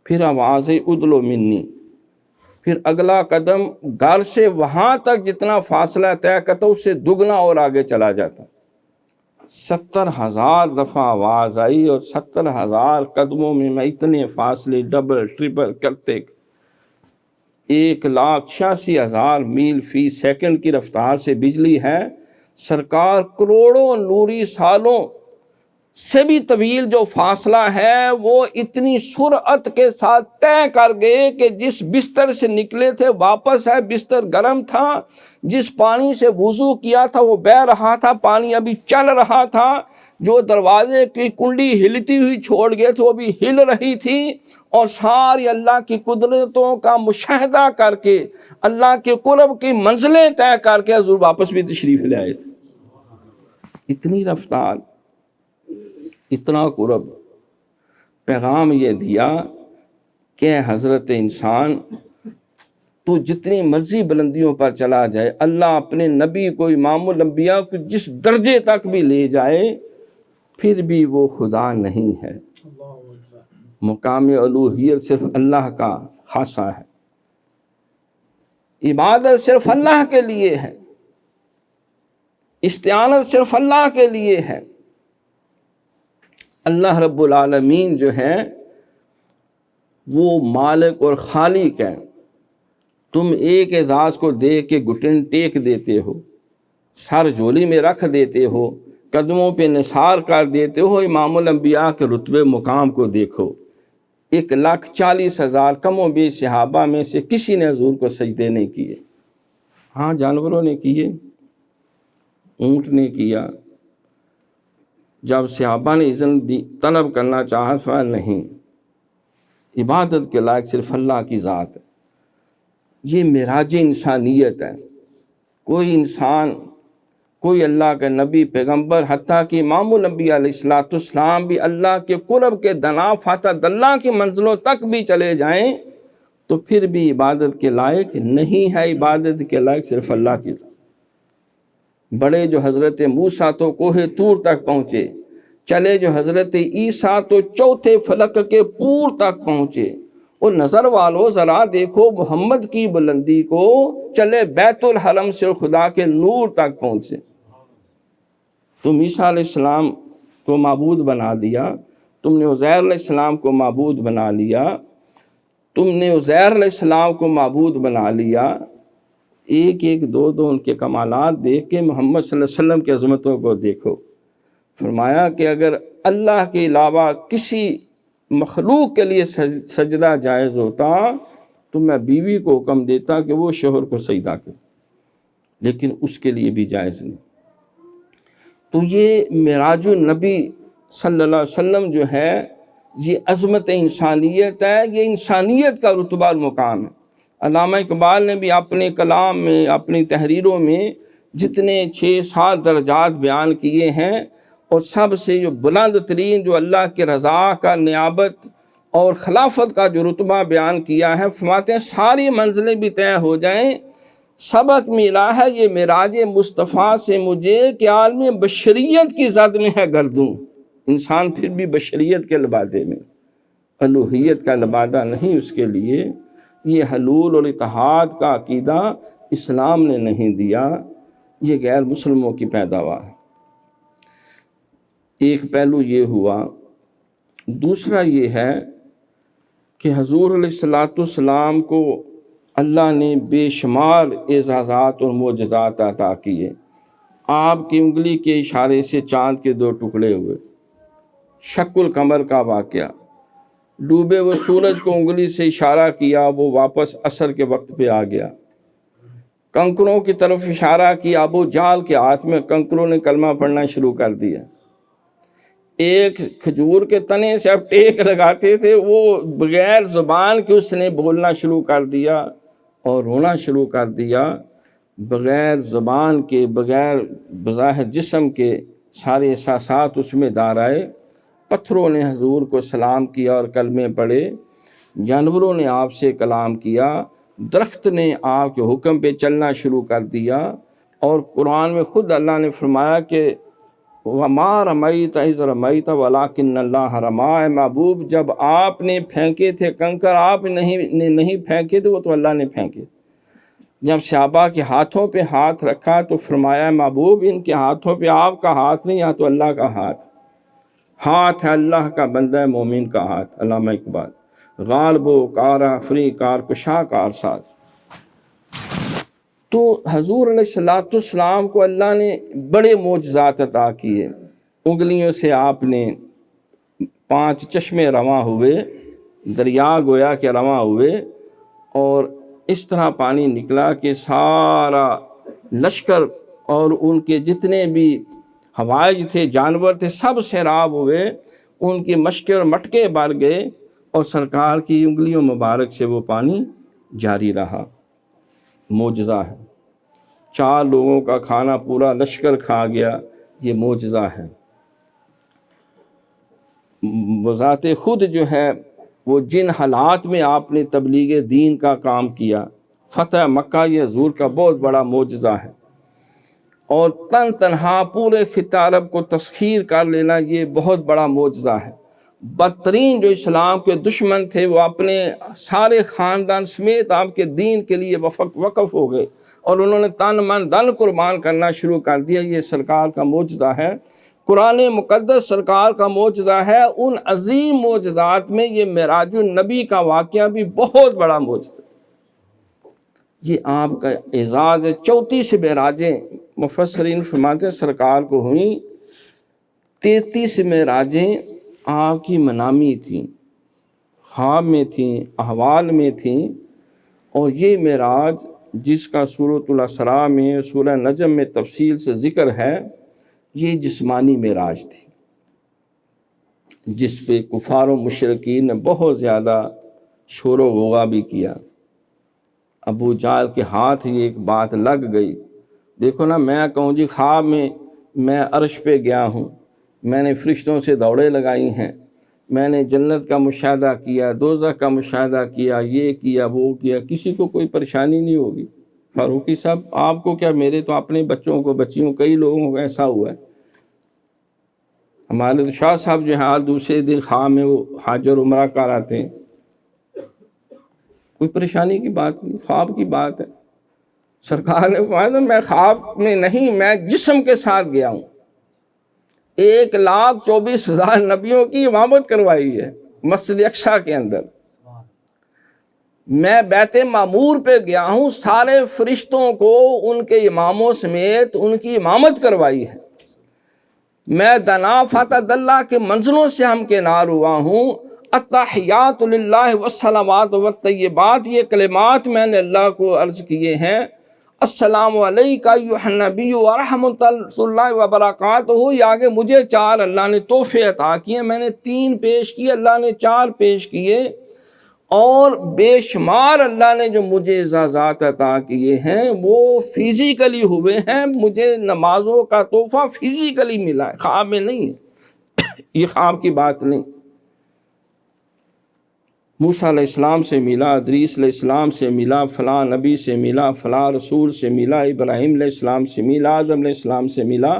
پھر آواز ادلو منی، پھر اگلا قدم گھر سے وہاں تک جتنا فاصلہ طے کرتا اس سے دگنا اور آگے چلا جاتا۔ 70,000 دفعہ آواز آئی اور 70,000 قدموں میں اتنے فاصلے ڈبل ٹرپل کرتے 1,86,000 میل فی سیکنڈ کی رفتار سے بجلی ہے۔ سرکار کروڑوں نوری سالوں سے بھی طویل جو فاصلہ ہے وہ اتنی سرعت کے ساتھ طے کر گئے کہ جس بستر سے نکلے تھے واپس ہے، بستر گرم تھا، جس پانی سے وضو کیا تھا وہ بہہ رہا تھا، پانی ابھی چل رہا تھا، جو دروازے کی کنڈی ہلتی ہوئی چھوڑ گئے تھے وہ بھی ہل رہی تھی، اور ساری اللہ کی قدرتوں کا مشاہدہ کر کے اللہ کے قرب کی منزلیں طے کر کے حضور واپس بھی تشریف لے آئے تھے۔ اتنی رفتار، اتنا قرب۔ پیغام یہ دیا کہ حضرت انسان تو جتنی مرضی بلندیوں پر چلا جائے، اللہ اپنے نبی کو امام الانبیاء کو جس درجے تک بھی لے جائے پھر بھی وہ خدا نہیں ہے۔ مقام الوہیت صرف اللہ کا خاصہ ہے، عبادت صرف اللہ کے لیے ہے، استعانت صرف اللہ کے لیے ہے۔ اللہ رب العالمین جو ہے وہ مالک اور خالق ہے۔ تم ایک اعزاز کو دیکھ کے گھٹن ٹیک دیتے ہو، سر جھولی میں رکھ دیتے ہو، قدموں پہ نثار کر دیتے ہو۔ امام الانبیاء کے رتبے مقام کو دیکھو، 1,40,000 کم و بیش صحابہ میں سے کسی نے حضور کو سجدے نہیں کیے۔ ہاں جانوروں نے کیے، اونٹ نے کیا، جب صحابہ نے اذن دی طلب کرنا چاہا تو نہیں، عبادت کے لائق صرف اللہ کی ذات ہے۔ یہ معراج انسانیت ہے۔ کوئی انسان، کوئی اللہ کا نبی پیغمبر، حتیٰ کہ امام الانبیاء علیہ السلام بھی اللہ کے قرب کے دنا فتح اللہ کی منزلوں تک بھی چلے جائیں تو پھر بھی عبادت کے لائق نہیں ہے۔ عبادت کے لائق صرف اللہ کی ذات۔ بڑے جو حضرت موسیٰ تو کوہ طور تک پہنچے، چلے جو حضرت عیسیٰ تو چوتھے فلک کے پور تک پہنچے۔ اور نظر والو ذرا دیکھو محمد کی بلندی کو، چلے بیت الحرم سے خدا کے نور تک پہنچے۔ تم عیسیٰ علیہ السلام کو معبود بنا دیا، تم نے عزیر علیہ السلام کو معبود بنا لیا، تم نے عزیر علیہ السلام کو معبود بنا لیا۔ ایک ایک دو دو ان کے کمالات دیکھ کے محمد صلی اللہ علیہ وسلم کی عظمتوں کو دیکھو۔ فرمایا کہ اگر اللہ کے علاوہ کسی مخلوق کے لیے سجدہ جائز ہوتا تو میں بیوی کو حکم دیتا کہ وہ شوہر کو سجدہ کرے، لیکن اس کے لیے بھی جائز نہیں۔ تو یہ معراج النبی صلی اللہ علیہ وسلم جو ہے یہ عظمت انسانیت ہے، یہ انسانیت کا رتبہ اور مقام ہے۔ علامہ اقبال نے بھی اپنے کلام میں، اپنی تحریروں میں جتنے 6-7 درجات بیان کیے ہیں، اور سب سے جو بلند ترین جو اللہ کے رضا کا نیابت اور خلافت کا جو رتبہ بیان کیا ہے، فرماتے ہیں ساری منزلیں بھی طے ہو جائیں، سبق ملا ہے یہ معراج مصطفیٰ سے مجھے کہ عالم بشریت کی زد میں ہے گردوں۔ انسان پھر بھی بشریت کے لبادے میں، الوہیت کا لبادہ نہیں اس کے لیے۔ یہ حلول اور اتحاد کا عقیدہ اسلام نے نہیں دیا، یہ غیر مسلموں کی پیداوار ہے۔ ایک پہلو یہ ہوا۔ دوسرا یہ ہے کہ حضور علیہ السلام کو اللہ نے بے شمار اعزازات اور معجزات عطا کیے۔ آپ کی انگلی کے اشارے سے چاند کے 2 ٹکڑے ہوئے، شق القمر کا واقعہ، ڈوبے ہوئے سورج کو انگلی سے اشارہ کیا وہ واپس عصر کے وقت پہ آ گیا، کنکروں کی طرف اشارہ کیا، ابو جہل کے ہاتھ میں کنکروں نے کلمہ پڑھنا شروع کر دیا۔ ایک کھجور کے تنے سے اب ٹیک لگاتے تھے، وہ بغیر زبان کے اس نے بولنا شروع کر دیا اور رونا شروع کر دیا، بغیر زبان کے، بغیر بظاہر جسم کے سارے احساسات اس میں دار آئے۔ پتھروں نے حضور کو سلام کیا اور کلمے پڑھے، جانوروں نے آپ سے کلام کیا، درخت نے آپ کے حکم پہ چلنا شروع کر دیا، اور قرآن میں خود اللہ نے فرمایا کہ وما رمیت اذ رمیت ولکن اللہ رمی، اے محبوب جب آپ نے پھینکے تھے کنکر، آپ نہیں پھینکے تھے، وہ تو اللہ نے پھینکے۔ جب صحابہ کے ہاتھوں پہ ہاتھ رکھا تو فرمایا محبوب ان کے ہاتھوں پہ آپ کا ہاتھ نہیں، یا تو اللہ کا ہاتھ ہے، اللہ کا بندہ مومن کا ہاتھ۔ علامہ اقبال۔ غالب و کار فری کار کشا کار ساز۔ تو حضور علیہ السلام کو اللہ نے بڑے معجزات عطا کیے۔ انگلیوں سے آپ نے 5 چشمے رواں ہوئے، دریا گویا کہ رواں ہوئے، اور اس طرح پانی نکلا کہ سارا لشکر اور ان کے جتنے بھی ہوائج تھے، جانور تھے، سب سیراب ہوئے، ان کی مشکے اور مٹکے بھر گئے، اور سرکار کی انگلیوں مبارک سے وہ پانی جاری رہا۔ معجزہ ہے۔ 4 لوگوں کا کھانا پورا لشکر کھا گیا، یہ معجزہ ہے۔ بذات خود جو ہے وہ جن حالات میں آپ نے تبلیغ دین کا کام کیا، فتح مکہ یہ حضور کا بہت بڑا معجزہ ہے، اور تنہا پورے خطہ عرب کو تسخیر کر لینا یہ بہت بڑا معجزہ ہے۔ بدترین جو اسلام کے دشمن تھے وہ اپنے سارے خاندان سمیت آپ کے دین کے لیے وقف ہو گئے، اور انہوں نے تن من دن قربان کرنا شروع کر دیا۔ یہ سرکار کا معجزہ ہے، قرآن مقدس سرکار کا معجزہ ہے۔ ان عظیم معجزات میں یہ معراج النبی کا واقعہ بھی بہت بڑا معجزہ ہے۔ یہ آپ کا اعزاز ہے۔ 34 معراجیں مفسرین فرماتے ہیں سرکار کو ہوئیں، 33 معراجیں آپ کی منامی تھیں، خواب میں تھیں، احوال میں تھیں، اور یہ معراج جس کا سورۃ الاسراء میں، سورہ نجم میں تفصیل سے ذکر ہے، یہ جسمانی معراج تھی، جس پہ کفار و مشرکین نے بہت زیادہ شور و غوغا بھی کیا۔ ابو جہل کے ہاتھ یہ ایک بات لگ گئی۔ دیکھو نا، میں کہوں جی خواب میں عرش پہ گیا ہوں، میں نے فرشتوں سے دوڑیں لگائی ہیں، میں نے جنت کا مشاہدہ کیا، دوزخ کا مشاہدہ کیا، یہ کیا وہ کیا، کسی کو کوئی پریشانی نہیں ہوگی۔ فاروقی صاحب آپ کو کیا، میرے تو اپنے بچوں کو، بچیوں، کئی لوگوں کو ایسا ہوا ہے۔ ہمارے شاہ صاحب جو ہے دوسرے دن خواب میں وہ حج اور عمرہ کر آتے ہیں، کوئی پریشانی کی بات نہیں، خواب کی بات ہے۔ سرکار نے فرمایا میں خواب میں نہیں، میں جسم کے ساتھ گیا ہوں۔ 1,24,000 نبیوں کی امامت کروائی ہے مسجد اقصیٰ کے اندر۔ میں بیت معمور پہ گیا ہوں، سارے فرشتوں کو ان کے اماموں سمیت ان کی امامت کروائی ہے۔ میں دنا فتح اللہ کے منزلوں سے ہمکنار ہوا ہوں۔ التحیات للہ والصلوات والطیبات، یہ کلمات میں نے اللہ کو عرض کیے ہیں۔ السلام علیکہ ایھا النبی ورحمۃ اللہ وبرکاتہ، یہ آگے مجھے 4 اللہ نے تحفے عطا کیے، میں نے 3 پیش کیے، اللہ نے 4 پیش کیے، اور بے شمار اللہ نے جو مجھے اعزازات عطا کیے ہیں وہ فزیکلی ہوئے ہیں۔ مجھے نمازوں کا تحفہ فزیکلی ملا ہے، خواب میں نہیں ہے، یہ خواب کی بات نہیں۔ موسیٰ علیہ السلام سے ملا، ادریس علیہ السلام سے ملا، فلاں نبی سے ملا، فلاں رسول سے ملا، ابراہیم علیہ السلام سے ملا، آدم علیہ السلام سے ملا۔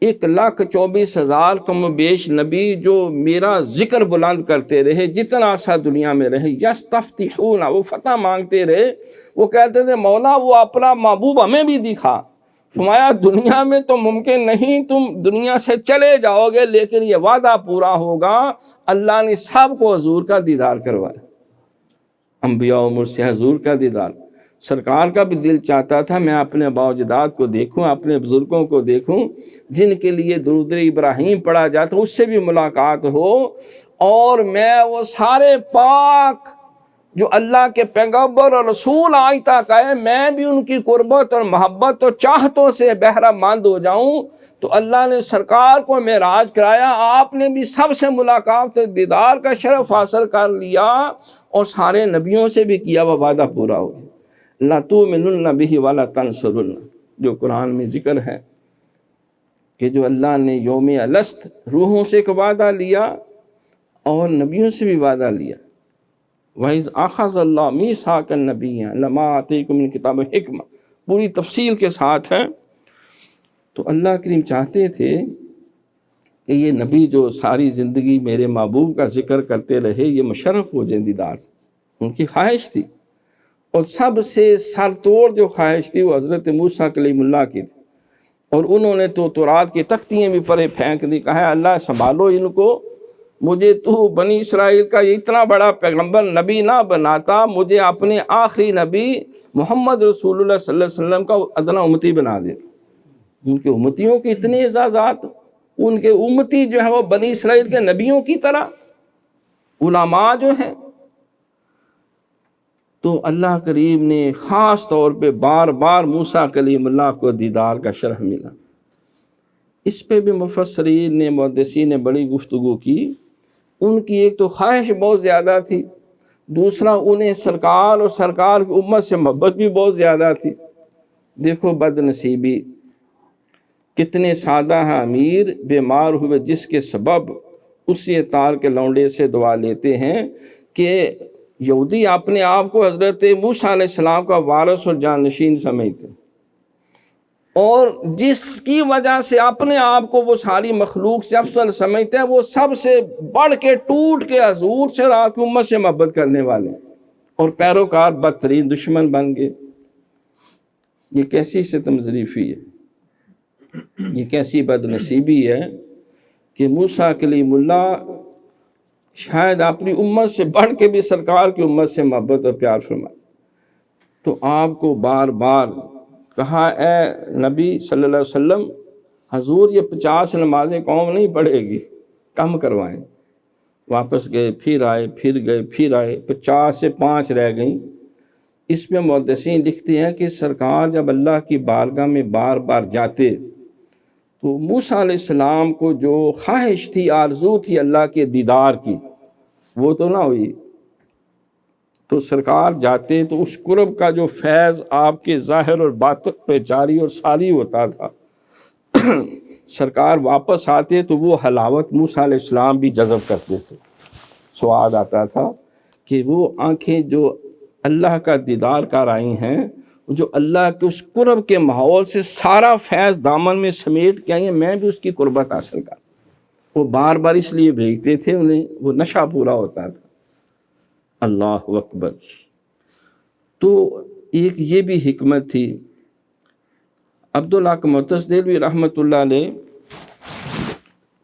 1,24,000 کم و بیش نبی جو میرا ذکر بلند کرتے رہے، جتنا عرصہ دنیا میں رہے، یستفتحون، وہ فتح مانگتے رہے، وہ کہتے تھے مولا وہ اپنا محبوب ہمیں بھی دکھا۔ فرمایا دنیا میں تو ممکن نہیں، تم دنیا سے چلے جاؤ گے لیکن یہ وعدہ پورا ہوگا۔ اللہ نے سب کو حضور کا دیدار کروایا، انبیاء و مرسل حضور کا دیدار۔ سرکار کا بھی دل چاہتا تھا میں اپنے آباء و اجداد کو دیکھوں، اپنے بزرگوں کو دیکھوں جن کے لیے درود ابراہیم پڑھا جاتا، اس سے بھی ملاقات ہو، اور میں وہ سارے پاک جو اللہ کے پیغمبر اور رسول آج تک آئے، میں بھی ان کی قربت اور محبت اور چاہتوں سے بہرہ مند ہو جاؤں۔ تو اللہ نے سرکار کو معراج کرایا، آپ نے بھی سب سے ملاقات دیدار کا شرف حاصل کر لیا، اور سارے نبیوں سے بھی کیا، وہ وعدہ پورا ہو گیا۔ لَتُؤْمِنُنَّ بِهِ وَلَتَنْصُرُنَّ، جو قرآن میں ذکر ہے کہ جو اللہ نے یوم الست روحوں سے ایک وعدہ لیا اور نبیوں سے بھی وعدہ لیا۔ وَإِذْ أَخَذَ اللَّهُ مِيثَاقَ النَّبِيِّينَ لَمَا آتَيْتُکُم مِّن کتاب و حکمہ، پوری تفصیل کے ساتھ ہے۔ تو اللہ کریم چاہتے تھے کہ یہ نبی جو ساری زندگی میرے محبوب کا ذکر کرتے رہے یہ مشرف ہو جائیں دیدار سے، ان کی خواہش تھی۔ اور سب سے سر توڑ جو خواہش تھی وہ حضرت موسیٰ کلیم اللہ کی تھی، اور انہوں نے تو تورات کی تختیاں بھی پرے پھینک دی، کہا ہے اللہ سنبھالو ان کو، مجھے تو بنی اسرائیل کا اتنا بڑا پیغمبر نبی نہ بناتا، مجھے اپنے آخری نبی محمد رسول اللہ صلی اللہ علیہ وسلم کا ادنا امتی بنا دے۔ ان کے امتیوں کے اتنے اعزازات، ان کے امتی جو ہے وہ بنی اسرائیل کے نبیوں کی طرح علماء جو ہیں۔ تو اللہ کریم نے خاص طور پہ بار بار موسیٰ کلیم اللہ کو دیدار کا شرف ملا۔ اس پہ بھی مفسرین نے محدثین نے بڑی گفتگو کی۔ ان کی ایک تو خواہش بہت زیادہ تھی، دوسرا انہیں سرکار اور سرکار کی امت سے محبت بھی بہت زیادہ تھی۔ دیکھو بد نصیبی، کتنے سادہ ہیں امیر بیمار ہوئے جس کے سبب اسی تار کے لونڈے سے دعا لیتے ہیں کہ یہودی اپنے آپ کو حضرت موسیٰ علیہ السلام کا وارث اور جانشین سمجھتے، اور جس کی وجہ سے اپنے آپ کو وہ ساری مخلوق سے افضل سمجھتے ہیں، وہ سب سے بڑھ کے ٹوٹ کے حضور سے راہ کی امت سے محبت کرنے والے اور پیروکار بدترین دشمن بن گئے۔ یہ کیسی ستم ظریفی ہے، یہ کیسی بد نصیبی ہے کہ موسیٰ کلیم اللہ شاید اپنی امت سے بڑھ کے بھی سرکار کی امت سے محبت اور پیار فرمائے۔ تو آپ کو بار بار کہا اے نبی صلی اللہ علیہ وسلم، حضور یہ 50 نمازیں قوم نہیں پڑھے گی، کم کروائیں۔ واپس گئے، پھر آئے، پھر گئے، پھر آئے، 50 سے 5 رہ گئیں۔ اس میں محدثین لکھتے ہیں کہ سرکار جب اللہ کی بارگاہ میں بار بار جاتے تو موسیٰ علیہ السلام کو جو خواہش تھی، آرزو تھی اللہ کے دیدار کی، وہ تو نہ ہوئی۔ تو سرکار جاتے تو اس قرب کا جو فیض آپ کے ظاہر اور باطن پہ جاری اور ساری ہوتا تھا، سرکار واپس آتے تو وہ حلاوت موسیٰ علیہ السلام بھی جذب کرتے تھے۔ سواد آتا تھا کہ وہ آنکھیں جو اللہ کا دیدار کر آئی ہیں، جو اللہ کے اس قرب کے ماحول سے سارا فیض دامن میں سمیٹ کے آئی ہیں، میں بھی اس کی قربت حاصل کر۔ وہ بار بار اس لیے بھیجتے تھے، انہیں وہ نشہ پورا ہوتا تھا۔ اللہ اکبر۔ تو ایک یہ بھی حکمت تھی۔ عبداللہ کا معتز دہلوی رحمۃ اللہ علیہ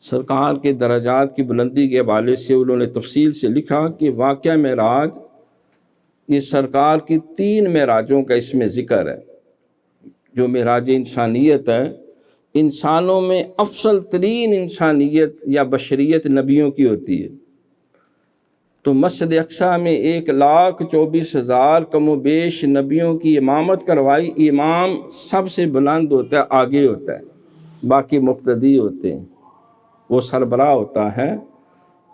سرکار کے درجات کی بلندی کے حوالے سے انہوں نے تفصیل سے لکھا کہ واقعہ معراج یہ سرکار کی 3 معراجوں کا اس میں ذکر ہے۔ جو معراج انسانیت ہے، انسانوں میں افضل ترین انسانیت یا بشریت نبیوں کی ہوتی ہے۔ تو مسجد اقصیٰ میں 1,24,000 کم و بیش نبیوں کی امامت کروائی۔ امام سب سے بلند ہوتا ہے، آگے ہوتا ہے، باقی مقتدی ہوتے ہیں، وہ سربراہ ہوتا ہے۔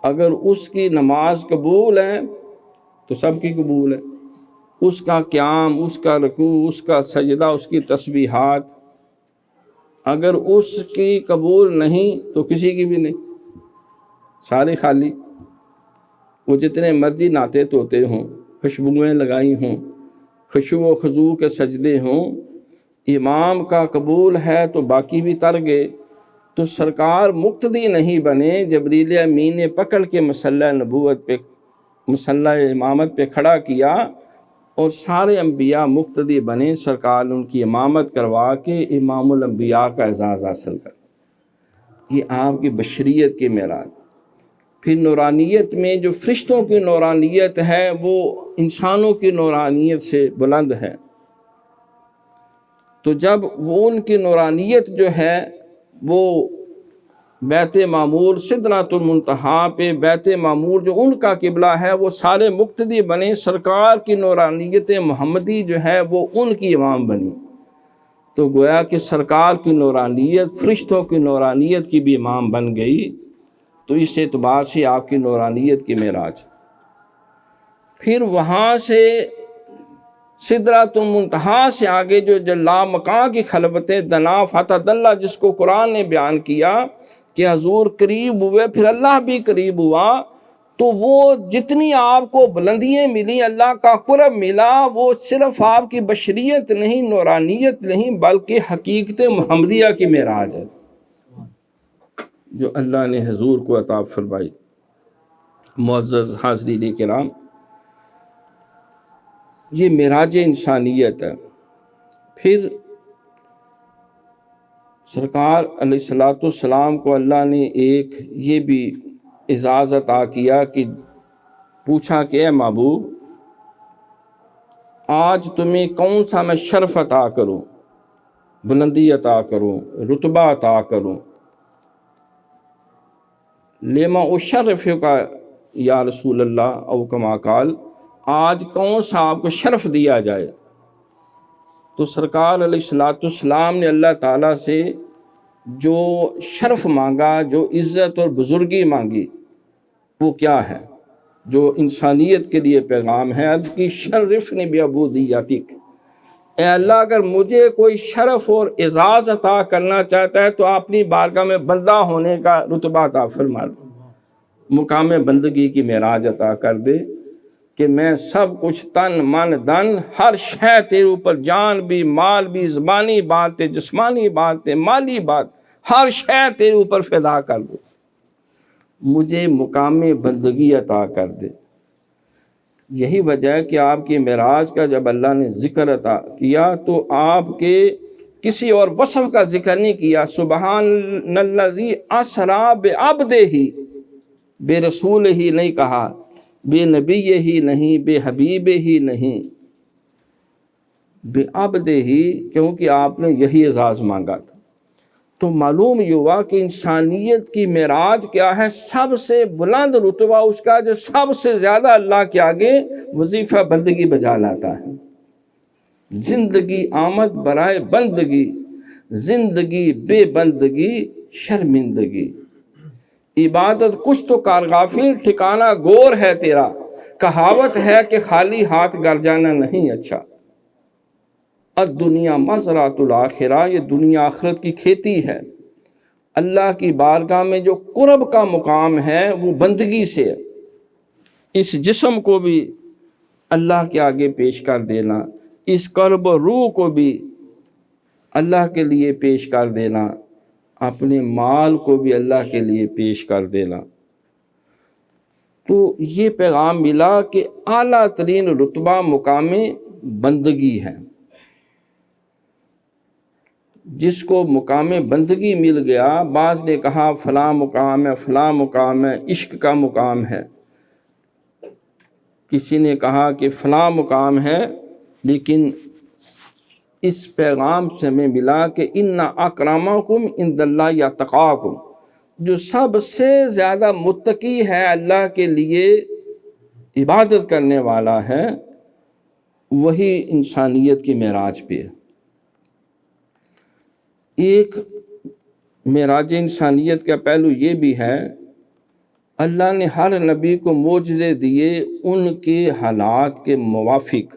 اگر اس کی نماز قبول ہے تو سب کی قبول ہے، اس کا قیام، اس کا رکوع، اس کا سجدہ، اس کی تسبیحات، اگر اس کی قبول نہیں تو کسی کی بھی نہیں، سارے خالی۔ وہ جتنے مرضی نعتیں توتے ہوں، خوشبوئیں لگائی ہوں، خشوع و خضوع کے سجدے ہوں، امام کا قبول ہے تو باقی بھی تر گئے۔ تو سرکار مقتدی نہیں بنے، جبریل امین نے پکڑ کے مصلی نبوت پہ، مصلی امامت پہ کھڑا کیا اور سارے انبیاء مقتدی بنے۔ سرکار نے ان کی امامت کروا کے امام الانبیاء کا اعزاز حاصل کر۔ یہ آپ کی بشریت کے معراج۔ پھر نورانیت میں جو فرشتوں کی نورانیت ہے وہ انسانوں کی نورانیت سے بلند ہے۔ تو جب وہ ان کی نورانیت جو ہے وہ بیت معمور سدرۃ المنتہا پہ، بیت معمور جو ان کا قبلہ ہے، وہ سارے مقتدی بنے۔ سرکار کی نورانیت محمدی جو ہے وہ ان کی امام بنی۔ تو گویا کہ سرکار کی نورانیت فرشتوں کی نورانیت کی بھی امام بن گئی۔ تو اس اعتبار سے آپ کی نورانیت کی معراج۔ پھر وہاں سے سدرۃ المنتہا سے آگے جو لامکاں کی خلوتیں دنا فتح اللہ، جس کو قرآن نے بیان کیا کہ حضور قریب ہوئے، پھر اللہ بھی قریب ہوا، تو وہ جتنی آپ کو بلندیاں ملی، اللہ کا قرب ملا، وہ صرف آپ کی بشریت نہیں، نورانیت نہیں، بلکہ حقیقت محمدیہ کی معراج ہے جو اللہ نے حضور کو عطا فرمائی۔ معزز حاضرین کرام، یہ معراج انسانیت ہے۔ پھر سرکار علیہ السلام کو اللہ نے ایک یہ بھی اعزاز عطا کیا کہ پوچھا کہ اے محبوب، آج تمہیں کون سا میں شرف عطا کروں، بلندی عطا کروں، رتبہ عطا کروں؟ لیما اشرفک یا رسول اللہ، او کما قال، آج کون سا آپ کو شرف دیا جائے؟ تو سرکار علیہ السلام نے اللہ تعالیٰ سے جو شرف مانگا، جو عزت اور بزرگی مانگی، وہ کیا ہے؟ جو انسانیت کے لیے پیغام ہے۔ عرض کی شرفنی بعبودیتک، اے اللہ اگر مجھے کوئی شرف اور اعزاز عطا کرنا چاہتا ہے تو اپنی بارگاہ میں بندہ ہونے کا رتبہ عطا فرما دے، مقام بندگی کی معراج عطا کر دے کہ میں سب کچھ تن من دن ہر شے تیرے اوپر، جان بھی، مال بھی، زبانی بات ہے، جسمانی بات ہے، مالی بات، ہر شے تیرے اوپر فدا کر دو، مجھے مقام بندگی عطا کر دے۔ یہی وجہ ہے کہ آپ کی معراج کا جب اللہ نے ذکر عطا کیا تو آپ کے کسی اور وصف کا ذکر نہیں کیا۔ سبحان الذی اسری بعبدہ، بے رسول ہی نہیں کہا، بے نبی ہی نہیں، بے حبیب ہی نہیں، بے عبد ہی، کیونکہ آپ نے یہی اعزاز مانگا تھا۔ تو معلوم یہ ہوا کہ انسانیت کی معراج کیا ہے؟ سب سے بلند رتبہ اس کا جو سب سے زیادہ اللہ کے آگے وظیفہ بندگی بجا لاتا ہے۔ زندگی آمد برائے بندگی، زندگی بے بندگی شرمندگی، عبادت کچھ تو کارغافل، ٹھکانہ گور ہے تیرا، کہاوت ہے کہ خالی ہاتھ گر جانا نہیں اچھا۔ الدنیا مزرعۃ الآخرہ، یہ دنیا آخرت کی کھیتی ہے۔ اللہ کی بارگاہ میں جو قرب کا مقام ہے وہ بندگی سے ہے۔ اس جسم کو بھی اللہ کے آگے پیش کر دینا، اس قلب و روح کو بھی اللہ کے لیے پیش کر دینا، اپنے مال کو بھی اللہ کے لیے پیش کر دینا۔ تو یہ پیغام ملا کہ اعلیٰ ترین رتبہ مقام بندگی ہے۔ جس کو مقام بندگی مل گیا، بعض نے کہا فلاں مقام ہے، فلاں مقام ہے، عشق کا مقام ہے، کسی نے کہا کہ فلاں مقام ہے، لیکن اس پیغام سے ہمیں ملا کہ ان اکرمکم عند اللہ یتقاکم، جو سب سے زیادہ متقی ہے، اللہ کے لیے عبادت کرنے والا ہے، وہی انسانیت کی معراج پہ ہے۔ ایک معراج انسانیت کا پہلو یہ بھی ہے، اللہ نے ہر نبی کو معجزے دیے ان کے حالات کے موافق۔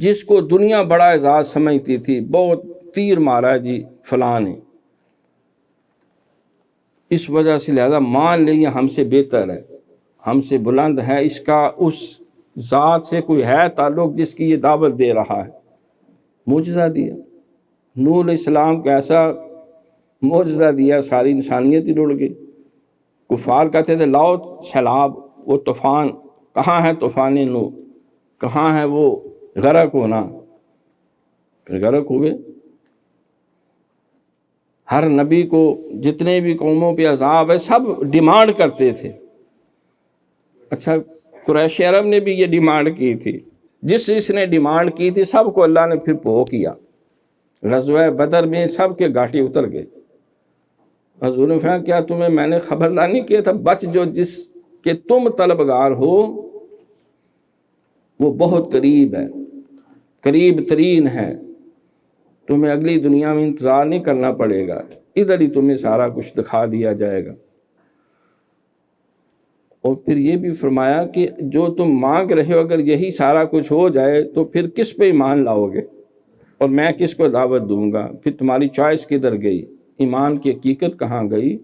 جس کو دنیا بڑا اعزاز سمجھتی تھی، بہت تیر مارا جی فلاں نے، اس وجہ سے لہذا مان لیں ہم سے بہتر ہے، ہم سے بلند ہے، اس کا اس ذات سے کوئی ہے تعلق جس کی یہ دعوت دے رہا ہے۔ معجزہ دیا نوح علیہ السلام کو، ایسا معجزہ دیا ساری انسانیت ہی رڑ گئی۔ کفار کہتے تھے لاؤ سیلاب، وہ طوفان، کہاں ہے طوفان نوح، کہاں ہے وہ غرق ہونا؟ پھر غرق ہوئے۔ ہر نبی کو جتنے بھی قوموں پہ عذاب ہے سب ڈیمانڈ کرتے تھے۔ اچھا قریش عرب نے بھی یہ ڈیمانڈ کی تھی، جس نے ڈیمانڈ کی تھی سب کو اللہ نے پھر پو کیا۔ غزوہ بدر میں سب کے گھاٹی اتر گئے۔ حضور نے فرمایا کیا تمہیں میں نے خبردار نہیں کیا تھا؟ بچ جو جس کے تم طلبگار ہو وہ بہت قریب ہے، قریب ترین ہے، تمہیں اگلی دنیا میں انتظار نہیں کرنا پڑے گا، ادھر ہی تمہیں سارا کچھ دکھا دیا جائے گا۔ اور پھر یہ بھی فرمایا کہ جو تم مانگ رہے ہو اگر یہی سارا کچھ ہو جائے تو پھر کس پہ ایمان لاؤ گے اور میں کس کو دعوت دوں گا؟ پھر تمہاری چوائس کدھر گئی؟ ایمان کی حقیقت کہاں گئی؟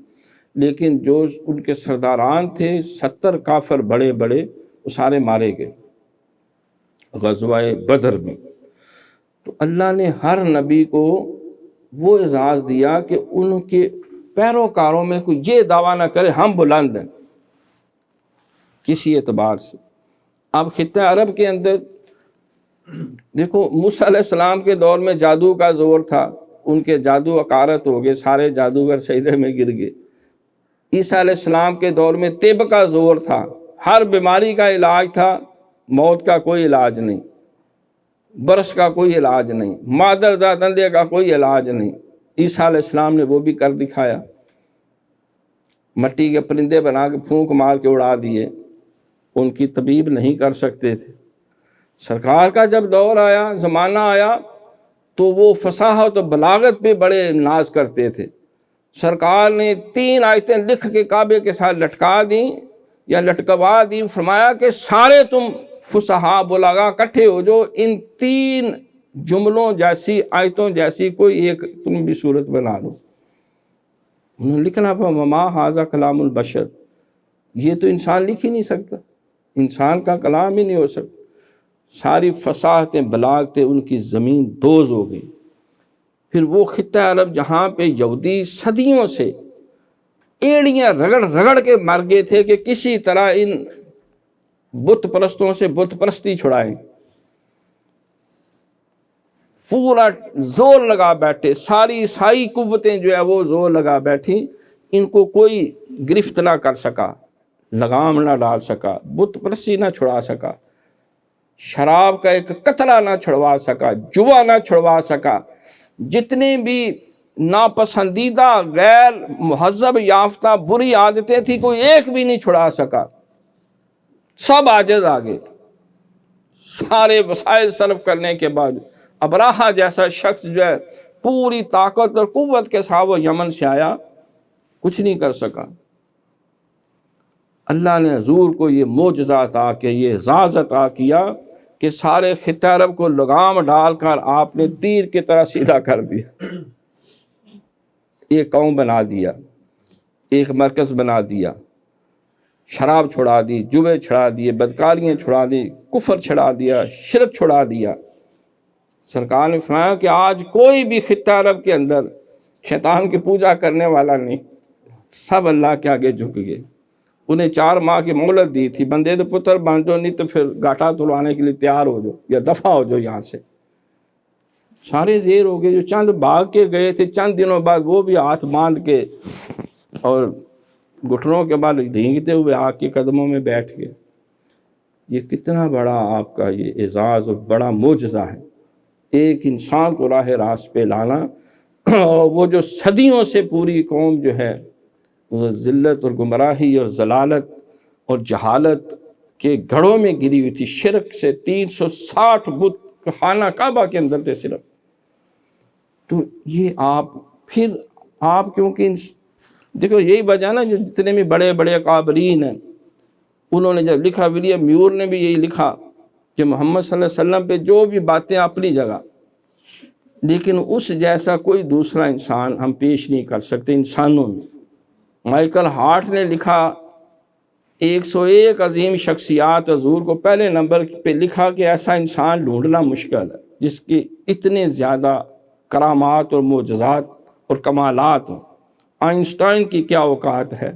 لیکن جو ان کے سرداران تھے 70 کافر بڑے بڑے وہ سارے مارے گئے غزوہ بدر میں۔ تو اللہ نے ہر نبی کو وہ اعزاز دیا کہ ان کے پیروکاروں میں کوئی یہ دعویٰ نہ کرے ہم بلند ہیں کسی اعتبار سے۔ اب خطہ عرب کے اندر دیکھو موسیٰ علیہ السلام کے دور میں جادو کا زور تھا، ان کے جادو اکارت ہو گئے، سارے جادوگر سجدے میں گر گئے۔ عیسیٰ علیہ السلام کے دور میں طب کا زور تھا، ہر بیماری کا علاج تھا، موت کا کوئی علاج نہیں، برس کا کوئی علاج نہیں، مادر ذات اندھے کا کوئی علاج نہیں۔ عیسیٰ علیہ السلام نے وہ بھی کر دکھایا، مٹی کے پرندے بنا کے پھونک مار کے اڑا دیے، ان کی طبیب نہیں کر سکتے تھے۔ سرکار کا جب دور آیا، زمانہ آیا، تو وہ فصاحت و بلاغت پہ بڑے ناز کرتے تھے۔ سرکار نے 3 آیتیں لکھ کے کعبے کے ساتھ لٹکا دیں یا لٹکوا دیں، فرمایا کہ سارے تم فصحاء بلاغا اکٹھے ہو جو ان 3 جملوں جیسی آیتوں جیسی کوئی ایک تم بھی صورت بنا لو۔ انہوں نے لکھنا وما ھذا کلام البشر، یہ تو انسان لکھ ہی نہیں سکتا، انسان کا کلام ہی نہیں ہو سکتا۔ ساری فصاحتیں بلاغتیں ان کی زمین دوز ہو گئی۔ پھر وہ خطہ عرب جہاں پہ یہودی صدیوں سے ایڑیاں رگڑ رگڑ کے مر گئے تھے کہ کسی طرح ان بت پرستوں سے بت پرستی چھڑائیں، پورا زور لگا بیٹھے، ساری عیسائی قوتیں جو ہے وہ زور لگا بیٹھی، ان کو کوئی گرفت نہ کر سکا، لگام نہ ڈال سکا، بت پرستی نہ چھڑا سکا، شراب کا ایک قطرہ نہ چھڑوا سکا، جوا نہ چھڑوا سکا، جتنے بھی ناپسندیدہ غیر مہذب یافتہ بری عادتیں تھیں کوئی ایک بھی نہیں چھڑا سکا، سب عاجز آگے۔ سارے وسائل صرف کرنے کے بعد ابراہہ جیسا شخص جو ہے پوری طاقت اور قوت کے ساتھ وہ یمن سے آیا، کچھ نہیں کر سکا۔ اللہ نے حضور کو یہ معجزہ عطا کہ یہ اعزاز عطا کیا کہ سارے خطہ عرب کو لگام ڈال کر آپ نے تیر کی طرح سیدھا کر دیا، ایک قوم بنا دیا، ایک مرکز بنا دیا، شراب چھڑا دی، جوے چھڑا دیے، بدکاریاں چھڑا دی، کفر چھڑا دیا، شرک چھڑا دیا۔ سرکار نے فرمایا کہ آج کوئی بھی خطہ عرب کے اندر شیطان کی پوجا کرنے والا نہیں، سب اللہ کے آگے جھک گئے۔ انہیں 4 ماہ کی مہلت دی تھی، بندے تو پتر بن جاؤ نہیں تو پھر گاٹا تلوانے کے لیے تیار ہو جاؤ یا دفع ہو جاؤ یہاں سے۔ سارے زیر ہو گئے، جو چند بھاگ کے گئے تھے چند دنوں بعد وہ بھی ہاتھ باندھ کے اور گھٹنوں کے بعد رینگتے ہوئے آگ کے قدموں میں بیٹھ گئے۔ یہ کتنا بڑا آپ کا یہ اعزاز اور بڑا معجزہ ہے، ایک انسان کو راہ راست پہ لانا، اور وہ جو صدیوں سے پوری قوم جو ہے وہ ذلت اور گمراہی اور ضلالت اور جہالت کے گڑھوں میں گری ہوئی تھی، شرک سے 360 بت خانہ کعبہ کے اندر تھے صرف۔ تو یہ پھر آپ کیونکہ دیکھو یہی وجہ نا، جو جتنے بھی بڑے بڑے اکابرین ہیں انہوں نے جب لکھا، ولیم میور نے بھی یہی لکھا کہ محمد صلی اللہ علیہ وسلم پہ جو بھی باتیں اپنی جگہ، لیکن اس جیسا کوئی دوسرا انسان ہم پیش نہیں کر سکتے انسانوں میں۔ مائیکل ہارٹ نے لکھا 101 عظیم شخصیات حضور کو پہلے نمبر پہ لکھا کہ ایسا انسان ڈھونڈنا مشکل ہے جس کی اتنے زیادہ کرامات اور معجزات اور کمالات ہوں۔ آئنسٹائن کی کیا اوقات ہے،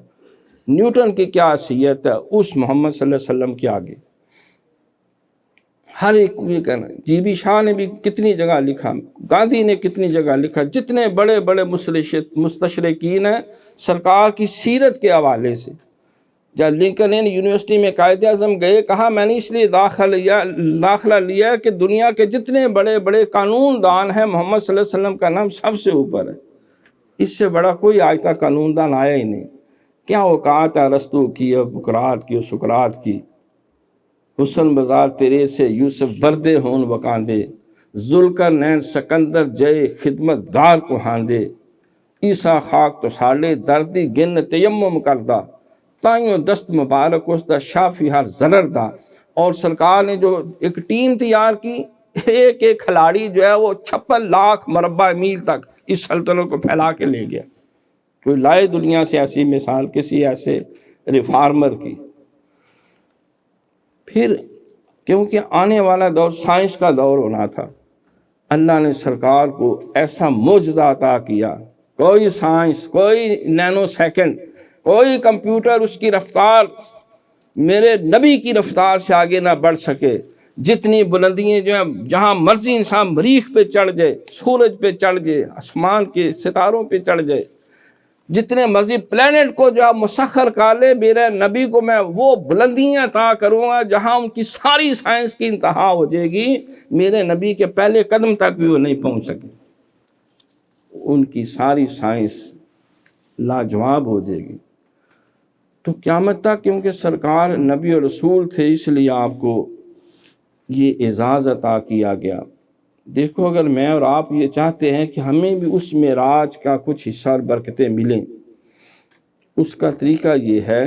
نیوٹن کی کیا حیثیت ہے اس محمد صلی اللہ علیہ وسلم کے آگے۔ ہر ایک کو یہ کہنا، جی بی شاہ نے بھی کتنی جگہ لکھا، گاندھی نے کتنی جگہ لکھا، جتنے بڑے بڑے مستشرقین ہیں سرکار کی سیرت کے حوالے سے۔ جب لنکن یونیورسٹی میں قائد اعظم گئے، کہا میں نے اس لیے داخلہ لیا کہ دنیا کے جتنے بڑے بڑے قانون دان ہیں محمد صلی اللہ علیہ وسلم کا نام سب سے اوپر ہے، اس سے بڑا کوئی آج تک قانون دان آیا ہی نہیں۔ کیا اوقات ہے ارسطو کی اور بقراط کی اور سقراط کی، حسن بازار تیرے سے یوسف بردے ہون وکاندے، ذوالقرنین سکندر جے خدمت گار کو ہاندے، عیسیٰ خاک تو سالے دردی گن تیمم کردہ، تائیوں دست مبارک اس دا شافی ہر ضرر دا۔ اور سرکار نے جو ایک ٹیم تیار کی، ایک ایک کھلاڑی جو ہے وہ 56 لاکھ مربع میل تک اس سلطنت کو پھیلا کے لے گیا۔ کوئی لائے دنیا سے ایسی مثال کسی ایسے ریفارمر کی۔ پھر کیونکہ آنے والا دور سائنس کا دور ہونا تھا، اللہ نے سرکار کو ایسا معجزہ عطا کیا، کوئی سائنس، کوئی نینو سیکنڈ، کوئی کمپیوٹر اس کی رفتار میرے نبی کی رفتار سے آگے نہ بڑھ سکے۔ جتنی بلندیاں جو ہیں، جہاں مرضی انسان مریخ پہ چڑھ جائے، سورج پہ چڑھ جائے، آسمان کے ستاروں پہ چڑھ جائے، جتنے مرضی پلینٹ کو جو آپ مسخر کر لے، میرے نبی کو میں وہ بلندیاں عطا کروں گا جہاں ان کی ساری سائنس کی انتہا ہو جائے گی، میرے نبی کے پہلے قدم تک بھی وہ نہیں پہنچ سکے، ان کی ساری سائنس لاجواب ہو جائے گی۔ تو قیامت تک کیونکہ سرکار نبی اور رسول تھے، اس لیے آپ کو یہ اعزاز عطا کیا گیا۔ دیکھو، اگر میں اور آپ یہ چاہتے ہیں کہ ہمیں بھی اس معراج کا کچھ حصہ اور برکتیں ملیں، اس کا طریقہ یہ ہے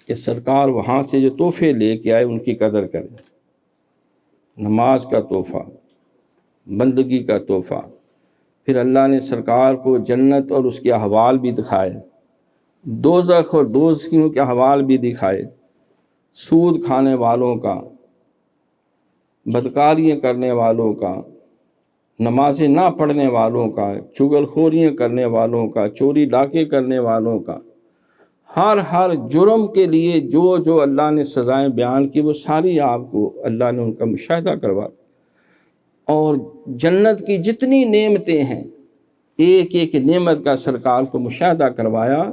کہ سرکار وہاں سے جو تحفے لے کے آئے ان کی قدر کریں۔ نماز کا تحفہ، بندگی کا تحفہ، پھر اللہ نے سرکار کو جنت اور اس کے احوال بھی دکھائے، دوزخ اور دوزخیوں کے احوال بھی دکھائے، سود کھانے والوں کا، بدکاریاں کرنے والوں کا، نمازیں نہ پڑھنے والوں کا، چغل خوریاں کرنے والوں کا، چوری ڈاکے کرنے والوں کا، ہر جرم کے لیے جو جو اللہ نے سزائیں بیان کی وہ ساری آپ کو اللہ نے ان کا مشاہدہ کروا، اور جنت کی جتنی نعمتیں ہیں ایک ایک نعمت کا سرکار کو مشاہدہ کروایا،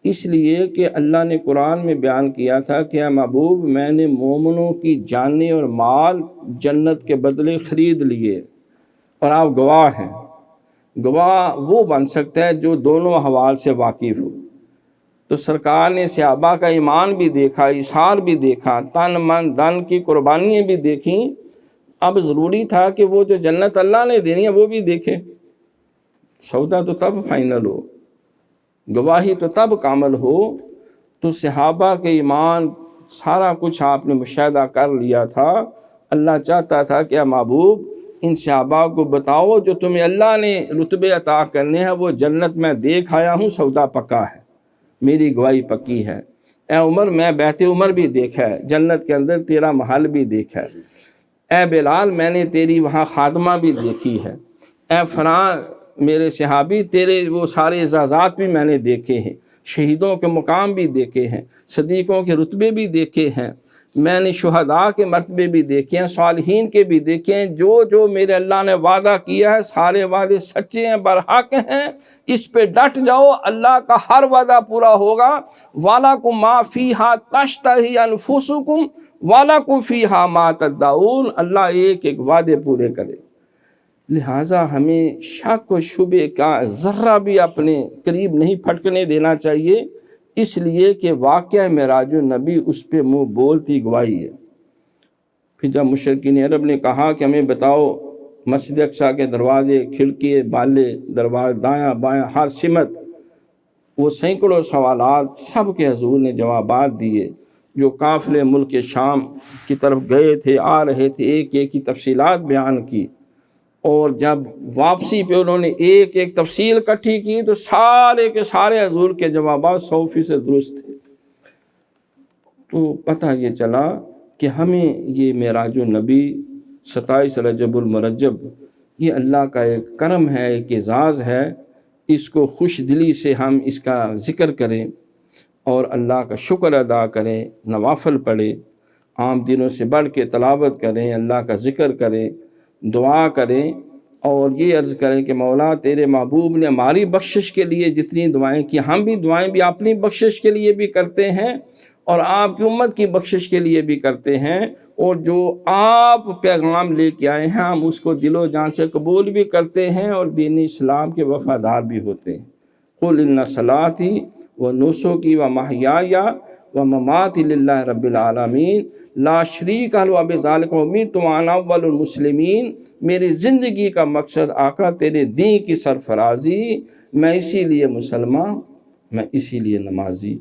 اس لیے کہ اللہ نے قرآن میں بیان کیا تھا کہ اے محبوب، میں نے مومنوں کی جانیں اور مال جنت کے بدلے خرید لیے، اور آپ گواہ ہیں۔ گواہ وہ بن سکتا ہے جو دونوں احوال سے واقف ہو۔ تو سرکار نے صحابہ کا ایمان بھی دیکھا، اثار بھی دیکھا، تن من دن کی قربانیاں بھی دیکھیں، اب ضروری تھا کہ وہ جو جنت اللہ نے دینی ہے وہ بھی دیکھیں۔ سودا تو تب فائنل ہو، گواہی تو تب کامل ہو۔ تو صحابہ کے ایمان سارا کچھ آپ نے مشاہدہ کر لیا تھا۔ اللہ چاہتا تھا کہ اے محبوب، ان صحابہ کو بتاؤ جو تمہیں اللہ نے رتبے عطا کرنے ہیں وہ جنت میں دیکھ آیا ہوں، سودا پکا ہے، میری گواہی پکی ہے۔ اے عمر، میں بیت عمر بھی دیکھا ہے، جنت کے اندر تیرا محل بھی دیکھا ہے۔ اے بلال، میں نے تیری وہاں خادمہ بھی دیکھی ہے۔ اے فلاں میرے صحابی، تیرے وہ سارے اعزازات بھی میں نے دیکھے ہیں، شہیدوں کے مقام بھی دیکھے ہیں، صدیقوں کے رتبے بھی دیکھے ہیں، میں نے شہداء کے مرتبے بھی دیکھے ہیں، صالحین کے بھی دیکھے ہیں۔ جو جو میرے اللہ نے وعدہ کیا ہے سارے وعدے سچے ہیں، برحق ہیں، اس پہ ڈٹ جاؤ، اللہ کا ہر وعدہ پورا ہوگا۔ وَلَكُمْ مَا فِيهَا تَشْتَهِي أَنفُسُكُمْ وَلَكُمْ فِيهَا مَا تَدَّعُونَ۔ اللہ ایک ایک وعدے پورے کرے، لہٰذا ہمیں شک و شبے کا ذرہ بھی اپنے قریب نہیں پھٹکنے دینا چاہیے، اس لیے کہ واقعہ معراج النبی اس پہ منہ بولتی گواہی ہے۔ پھر جب مشرکین عرب نے کہا کہ ہمیں بتاؤ مسجد اقصیٰ کے دروازے، کھڑکی، بالے، دروازے، دایاں بایاں، ہر سمت، وہ سینکڑوں سوالات سب کے حضور نے جوابات دیے۔ جو قافلے ملک شام کی طرف گئے تھے، آ رہے تھے، ایک ایک کی تفصیلات بیان کی، اور جب واپسی پہ انہوں نے ایک ایک تفصیل اکٹھی کی تو سارے کے سارے حضور کے جوابات 100% درست تھے۔ تو پتہ یہ چلا کہ ہمیں یہ معراج النبی 27 رجب المرجب یہ اللہ کا ایک کرم ہے، ایک اعزاز ہے، اس کو خوش دلی سے ہم اس کا ذکر کریں اور اللہ کا شکر ادا کریں، نوافل پڑھیں، عام دنوں سے بڑھ کے تلاوت کریں، اللہ کا ذکر کریں، دعا کریں، اور یہ عرض کریں کہ مولا تیرے محبوب نے ہماری بخشش کے لیے جتنی دعائیں کی، ہم بھی دعائیں بھی اپنی بخشش کے لیے بھی کرتے ہیں اور آپ کی امت کی بخشش کے لیے بھی کرتے ہیں، اور جو آپ پیغام لے کے آئے ہیں ہم اس کو دل و جان سے قبول بھی کرتے ہیں اور دین اسلام کے وفادار بھی ہوتے ہیں۔ قل ان صلاتی و نسکی و محیایا و مماتی للہ رب العالمین لا شریک لہ وبذالک امرت وانا اول المسلمین۔ میری زندگی کا مقصد آقا تیرے دین کی سرفرازی، میں اسی لیے مسلمان، میں اسی لیے نمازی۔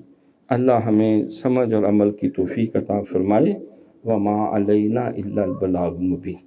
اللہ ہمیں سمجھ اور عمل کی توفیق عطا فرمائے۔ وما علینا الا البلاغ المبین۔